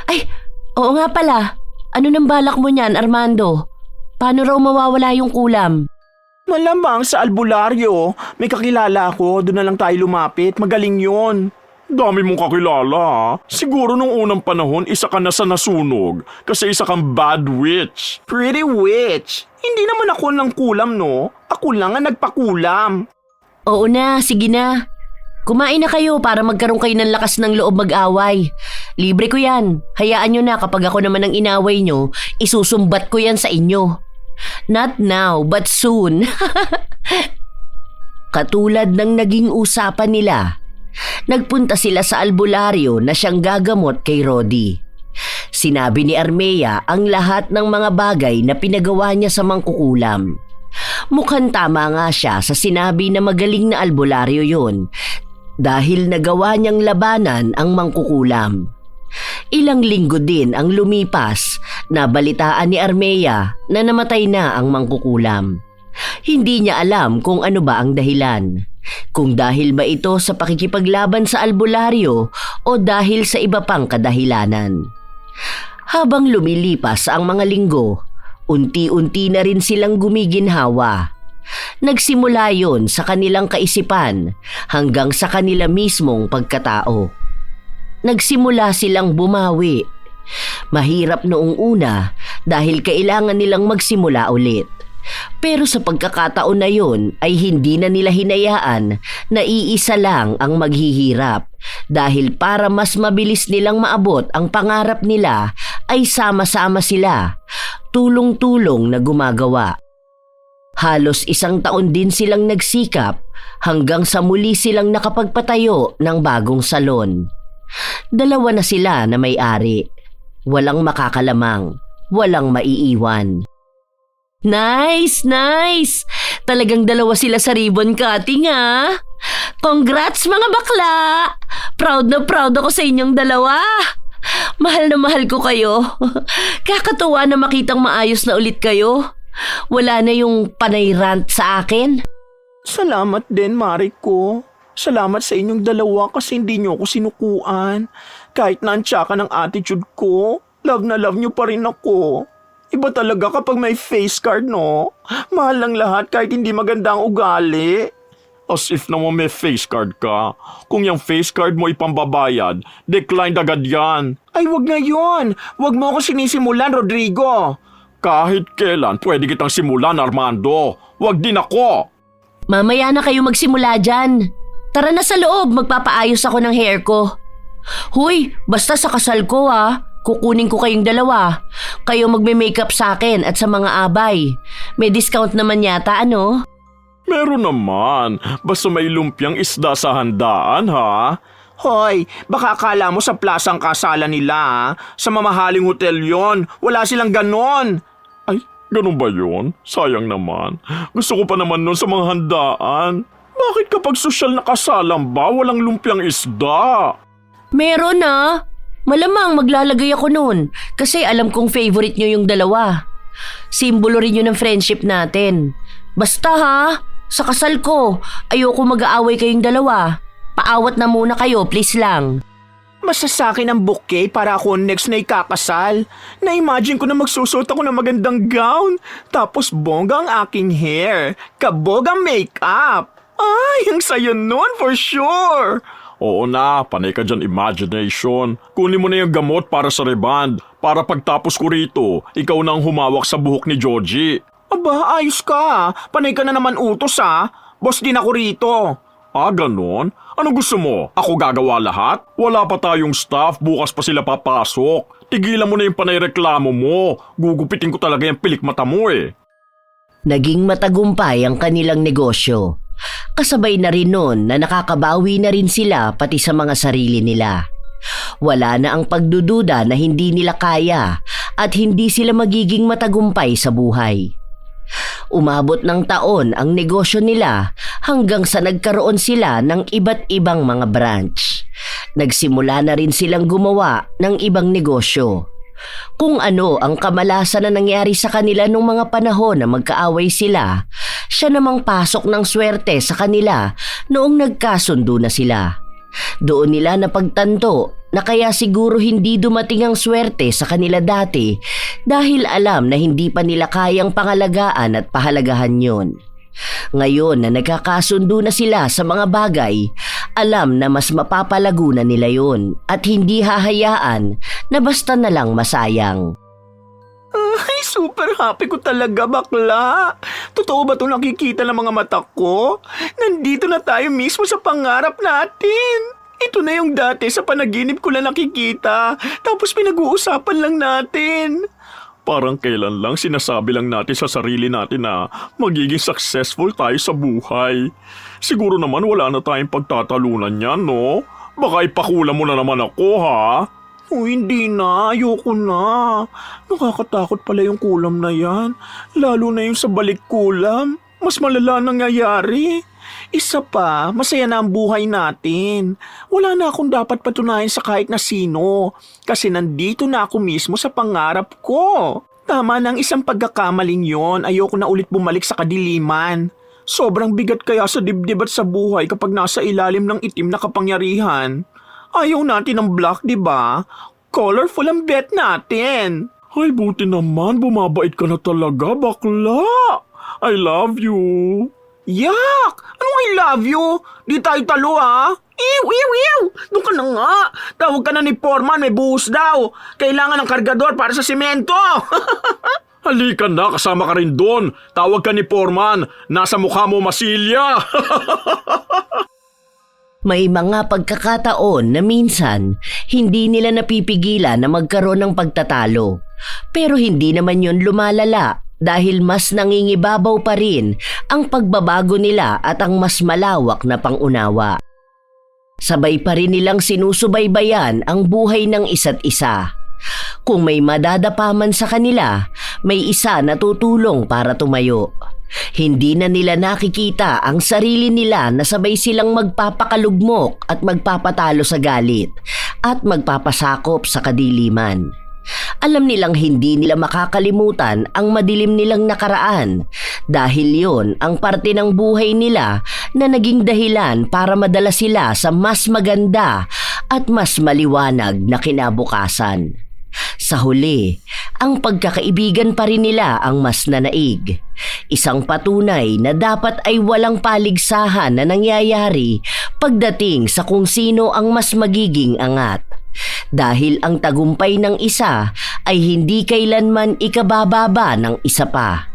Ay, oo nga pala. Ano nang balak mo niyan, Armando? Paano raw mawawala yung kulam? Malamang sa albularyo. May kakilala ako. Doon na lang tayo lumapit. Magaling yon. Dami mong kakilala ah. Siguro nung unang panahon isa ka na sa nasunog kasi isa kang bad witch. Pretty witch. Hindi naman ako ng kulam, no? Ako lang ang nagpakulam. Oo na, sige na. Kumain na kayo para magkaroon kayo ng lakas ng loob mag-away. Libre ko yan. Hayaan nyo na kapag ako naman ang inaway nyo, isusumbat ko yan sa inyo. Not now, but soon. Katulad ng naging usapan nila, nagpunta sila sa albularyo na siyang gagamot kay Rodi. Sinabi ni Armea ang lahat ng mga bagay na pinagawa niya sa mangkukulam. Mukhang tama nga siya sa sinabi na magaling na albularyo yun dahil nagawa niyang labanan ang mangkukulam. Ilang linggo din ang lumipas na balitaan ni Armea na namatay na ang mangkukulam. Hindi niya alam kung ano ba ang dahilan. Kung dahil ba ito sa pakikipaglaban sa albularyo o dahil sa iba pang kadahilanan. Habang lumilipas ang mga linggo, unti-unti na rin silang gumiginhawa. Nagsimula yon sa kanilang kaisipan hanggang sa kanila mismong pagkatao. Nagsimula silang bumawi. Mahirap noong una dahil kailangan nilang magsimula ulit. Pero sa pagkakataon na yon ay hindi na nila hinayaan na iisa lang ang maghihirap dahil para mas mabilis nilang maabot ang pangarap nila ay sama-sama sila, tulong-tulong na gumagawa. Halos 1 taon din silang nagsikap hanggang sa muli silang nakapagpatayo ng bagong salon. 2 na sila na may-ari. Walang makakalamang. walang maiiwan. Nice, nice! Talagang dalawa sila sa ribbon cutting Congrats mga bakla! Proud na proud ako sa inyong dalawa. Mahal na mahal ko kayo. Kakatuwa na makitang maayos na ulit kayo. Wala na yung panay rant sa akin. Salamat din, Mariko. Salamat sa inyong dalawa kasi hindi niyo ako sinukuan. Kahit na ang tsaka ng attitude ko, love na love niyo pa rin ako. Iba talaga kapag may face card, no? Mahal lang lahat kahit hindi maganda ang ugali. As if naman may face card ka. Kung yung face card mo ipambabayad, declined agad yan. Ay, wag na yun. Wag mo ako sinisimulan, Rodrigo. Kahit kailan pwede kitang simulan, Armando. Wag din ako. Mamaya na kayo magsimula dyan. Tara na sa loob, magpapaayos ako ng hair ko. Huy, basta sa kasal ko kukunin ko kayong dalawa. Kayo magme-makeup sa akin at sa mga abay. May discount naman yata, ano? Meron naman. Basta may lumpiang isda sa handaan, ha? Hoy, baka akala mo sa plasang kasalan nila, Sa mamahaling hotel yon. Wala silang ganon. Ay, ganun ba yun? Sayang naman. Gusto ko pa naman nun sa mga handaan. Bakit kapag sosyal na kasalan ba, walang lumpiang isda? Meron Malamang maglalagay ako nun kasi alam kong favorite nyo yung dalawa. Simbolo rin yun ng friendship natin. Basta sa kasal ko, ayoko mag-aaway kayong dalawa. Paawat na muna kayo, please lang. Basta sa akin ang bouquet para ako next na ikakasal. Na-imagine ko na magsusot ako ng magandang gown. Tapos bongga ang aking hair. Kabog ang makeup. Ay, ang sayo nun for sure. Oo na, panay ka dyan imagination. Kunin mo na yung gamot para sa reband. Para pagtapos ko rito, ikaw na ang humawak sa buhok ni Georgie. Aba, ayos ka. Panay ka na naman utos Boss din ako rito. Ganon? Anong gusto mo? Ako gagawa lahat? Wala pa tayong staff, bukas pa sila papasok. Tigilan mo na yung panay reklamo mo. Gugupitin ko talaga yung pilik mata mo Naging matagumpay ang kanilang negosyo. Kasabay na rin nun na nakakabawi na rin sila pati sa mga sarili nila. Wala na ang pagdududa na hindi nila kaya at hindi sila magiging matagumpay sa buhay. Umabot ng taon ang negosyo nila hanggang sa nagkaroon sila ng iba't ibang mga branch. Nagsimula na rin silang gumawa ng ibang negosyo. Kung ano ang kamalasan na nangyari sa kanila nung mga panahon na magkaaway sila, siya namang pasok ng swerte sa kanila noong nagkasundo na sila. Doon nila napagtanto na kaya siguro hindi dumating ang swerte sa kanila dati dahil alam na hindi pa nila kayang pangalagaan at pahalagahan yon. Ngayon na nagkakasundo na sila sa mga bagay, alam na mas mapapalago na nila yon at hindi hahayaan na basta na lang masayang. Ay, super happy ko talaga, bakla. Totoo ba itong nakikita ng mga mata ko? Nandito na tayo mismo sa pangarap natin. Ito na yung dati sa panaginip ko lang nakikita, tapos pinag-uusapan lang natin. Parang kailan lang sinasabi lang natin sa sarili natin na magiging successful tayo sa buhay. Siguro naman wala na tayong pagtatalunan yan, no? Baka ipakulam mo na naman ako, ha? Oh, hindi na. Ayoko na. Nakakatakot pala yung kulam na yan. Lalo na yung sa balik kulam. Mas malala nangyayari. Isa pa, masaya na ang buhay natin. Wala na akong dapat patunayan sa kahit na sino. Kasi nandito na ako mismo sa pangarap ko. Tama na ang isang pagkakamaling yon. Ayoko na ulit bumalik sa kadiliman. Sobrang bigat kaya sa dibdib at sa buhay kapag nasa ilalim ng itim na kapangyarihan. Ayaw natin ng black, di ba? Colorful ang bet natin. Ay, buti naman. Bumabait ka na talaga, bakla. I love you. Yak! Anong I love you? Di tayo talo, ha? Ew! Doon ka na nga. Tawag ka na ni Foreman, may buhos daw. Kailangan ng kargador para sa simento. Halika na, kasama ka rin doon. Tawag ka ni Foreman. Nasa mukha mo masilya. May mga pagkakataon na minsan hindi nila napipigilan na magkaroon ng pagtatalo. Pero hindi naman yun lumalala dahil mas nangingibabaw pa rin ang pagbabago nila at ang mas malawak na pangunawa. Sabay pa rin nilang sinusubaybayan ang buhay ng isa't isa. Kung may madadapa man sa kanila, may isa na tutulong para tumayo. Hindi na nila nakikita ang sarili nila na sabay silang magpapakalugmok at magpapatalo sa galit at magpapasakop sa kadiliman. Alam nilang hindi nila makakalimutan ang madilim nilang nakaraan dahil yon ang parte ng buhay nila na naging dahilan para madala sila sa mas maganda at mas maliwanag na kinabukasan. Sa huli, ang pagkakaibigan pa rin nila ang mas nanaig. Isang patunay na dapat ay walang paligsahan na nangyayari pagdating sa kung sino ang mas magiging angat. Dahil ang tagumpay ng isa ay hindi kailanman ikabababa ng isa pa.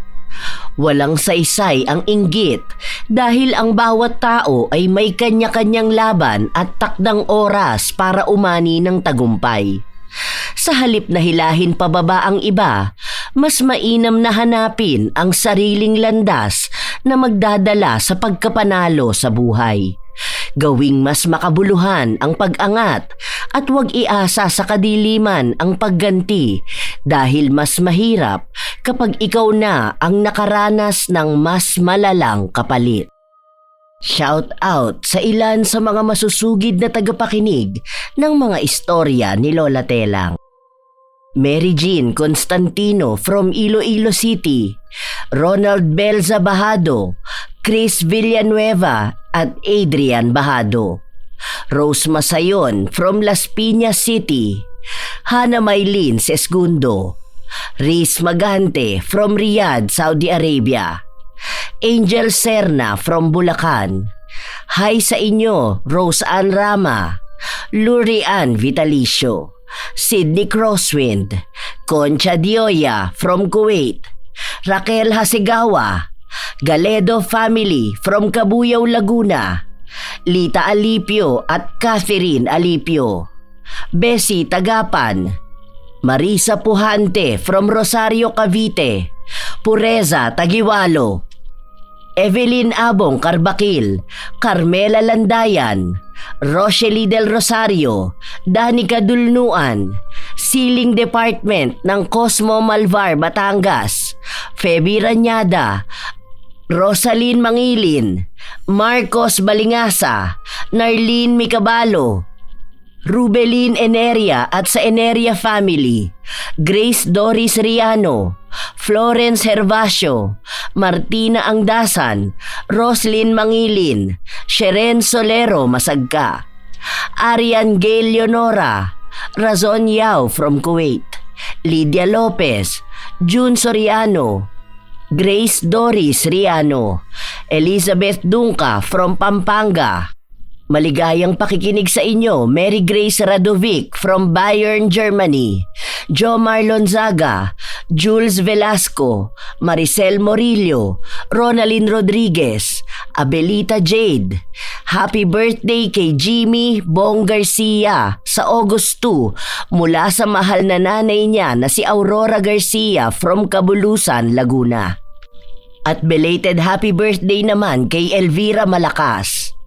Walang saysay ang inggit dahil ang bawat tao ay may kanya-kanyang laban at takdang oras para umani ng tagumpay. Sa halip na hilahin pababa ang iba, mas mainam na hanapin ang sariling landas na magdadala sa pagkapanalo sa buhay. Gawing mas makabuluhan ang pag-angat at huwag iasa sa kadiliman ang pagganti dahil mas mahirap kapag ikaw na ang nakaranas ng mas malalang kapalit. Shout out sa ilan sa mga masusugid na tagapakinig ng mga istorya ni Lola Telang. Mary Jean Constantino from Iloilo City, Ronald Belza Bahado, Chris Villanueva at Adrian Bahado. Rose Masayon from Las Piñas City, Hannah Maylin Sesgundo, Riz Magante from Riyadh, Saudi Arabia, Angel Serna from Bulacan. Hi sa inyo, Rose Ann Rama, Luri Ann Vitalicio, Sydney Crosswind, Concha Dioya from Kuwait, Raquel Hasegawa, Galedo Family from Cabuyao, Laguna, Lita Alipio at Catherine Alipio, Bessie Tagapan, Marisa Puhante from Rosario, Cavite, Pureza Tagiwalo, Evelyn Abong Carbakil, Carmela Landayan, Rochely Del Rosario, Danica Dulnuan, Siling Department ng Cosmo Malvar, Batangas, Feby Ranyada, Rosalyn Mangilin, Marcos Balingasa, Narlene Micabalo, Rubelin Eneria at sa Eneria Family, Grace Doris Riano, Florence Hervasio, Martina Angdasan, Roslyn Mangilin, Sheren Solero Masagka, Arian Gail Leonora, Razon Yao from Kuwait, Lydia Lopez, June Soriano, Grace Doris Riano, Elizabeth Dunca from Pampanga. Maligayang pakikinig sa inyo, Mary Grace Radovic from Bayern, Germany, Jo Marlon Zaga, Jules Velasco, Maricel Morillo, Ronalyn Rodriguez, Abelita Jade. Happy birthday kay Jimmy Bong Garcia sa August 2 mula sa mahal na nanay niya na si Aurora Garcia from Cabulusan, Laguna. At belated happy birthday naman kay Elvira Malakas.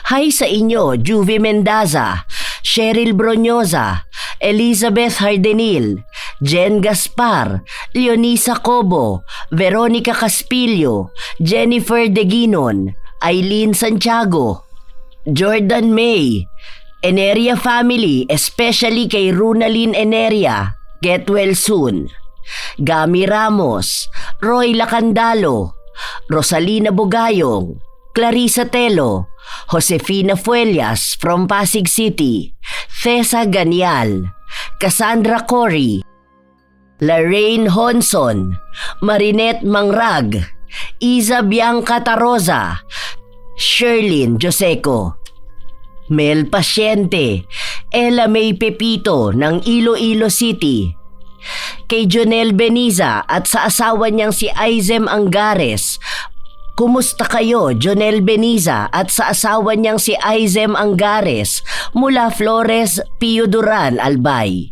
Hi sa inyo, Juvie Mendaza, Cheryl Bronyosa, Elizabeth Hardenil, Jen Gaspar, Leonisa Cobo, Veronica Caspillo, Jennifer Deginon, Eileen Santiago, Jordan May, Eneria Family, especially kay Runalyn Eneria, get well soon, Gami Ramos, Roy Lacandalo, Rosalina Bugayong, Clarissa Telo, Josefina Fuelias from Pasig City, Thesa Ganial, Cassandra Cory, Lorraine Honson, Marinette Mangrag, Iza Bianca Taroza, Sherlyn Joseco, Mel Pasyente, Ella May Pepito ng Iloilo City, kay Jonel Beniza at sa asawa niyang si Aizem Angares. Kumusta kayo, Jonel Beniza at sa asawa niyang si Aizem Angares mula Flores, Pio Duran, Albay.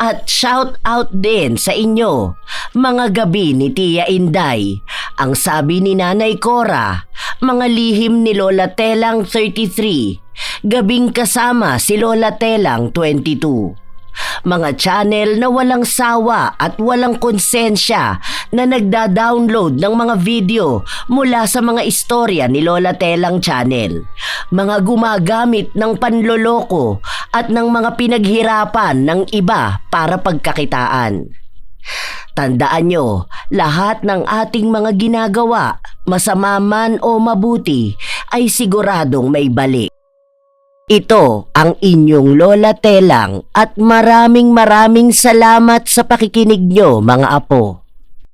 At shout out din sa inyo, mga gabi ni Tia Inday, ang sabi ni Nanay Cora, mga lihim ni Lola Telang 33, gabing kasama si Lola Telang 22. Mga channel na walang sawa at walang konsensya na nagda-download ng mga video mula sa mga istorya ni Lola Telang Channel. Mga gumagamit ng panloloko at ng mga pinaghirapan ng iba para pagkakitaan. Tandaan nyo, lahat ng ating mga ginagawa, masama man o mabuti, ay siguradong may balik. Ito ang inyong Lola Telang at maraming salamat sa pakikinig nyo mga apo.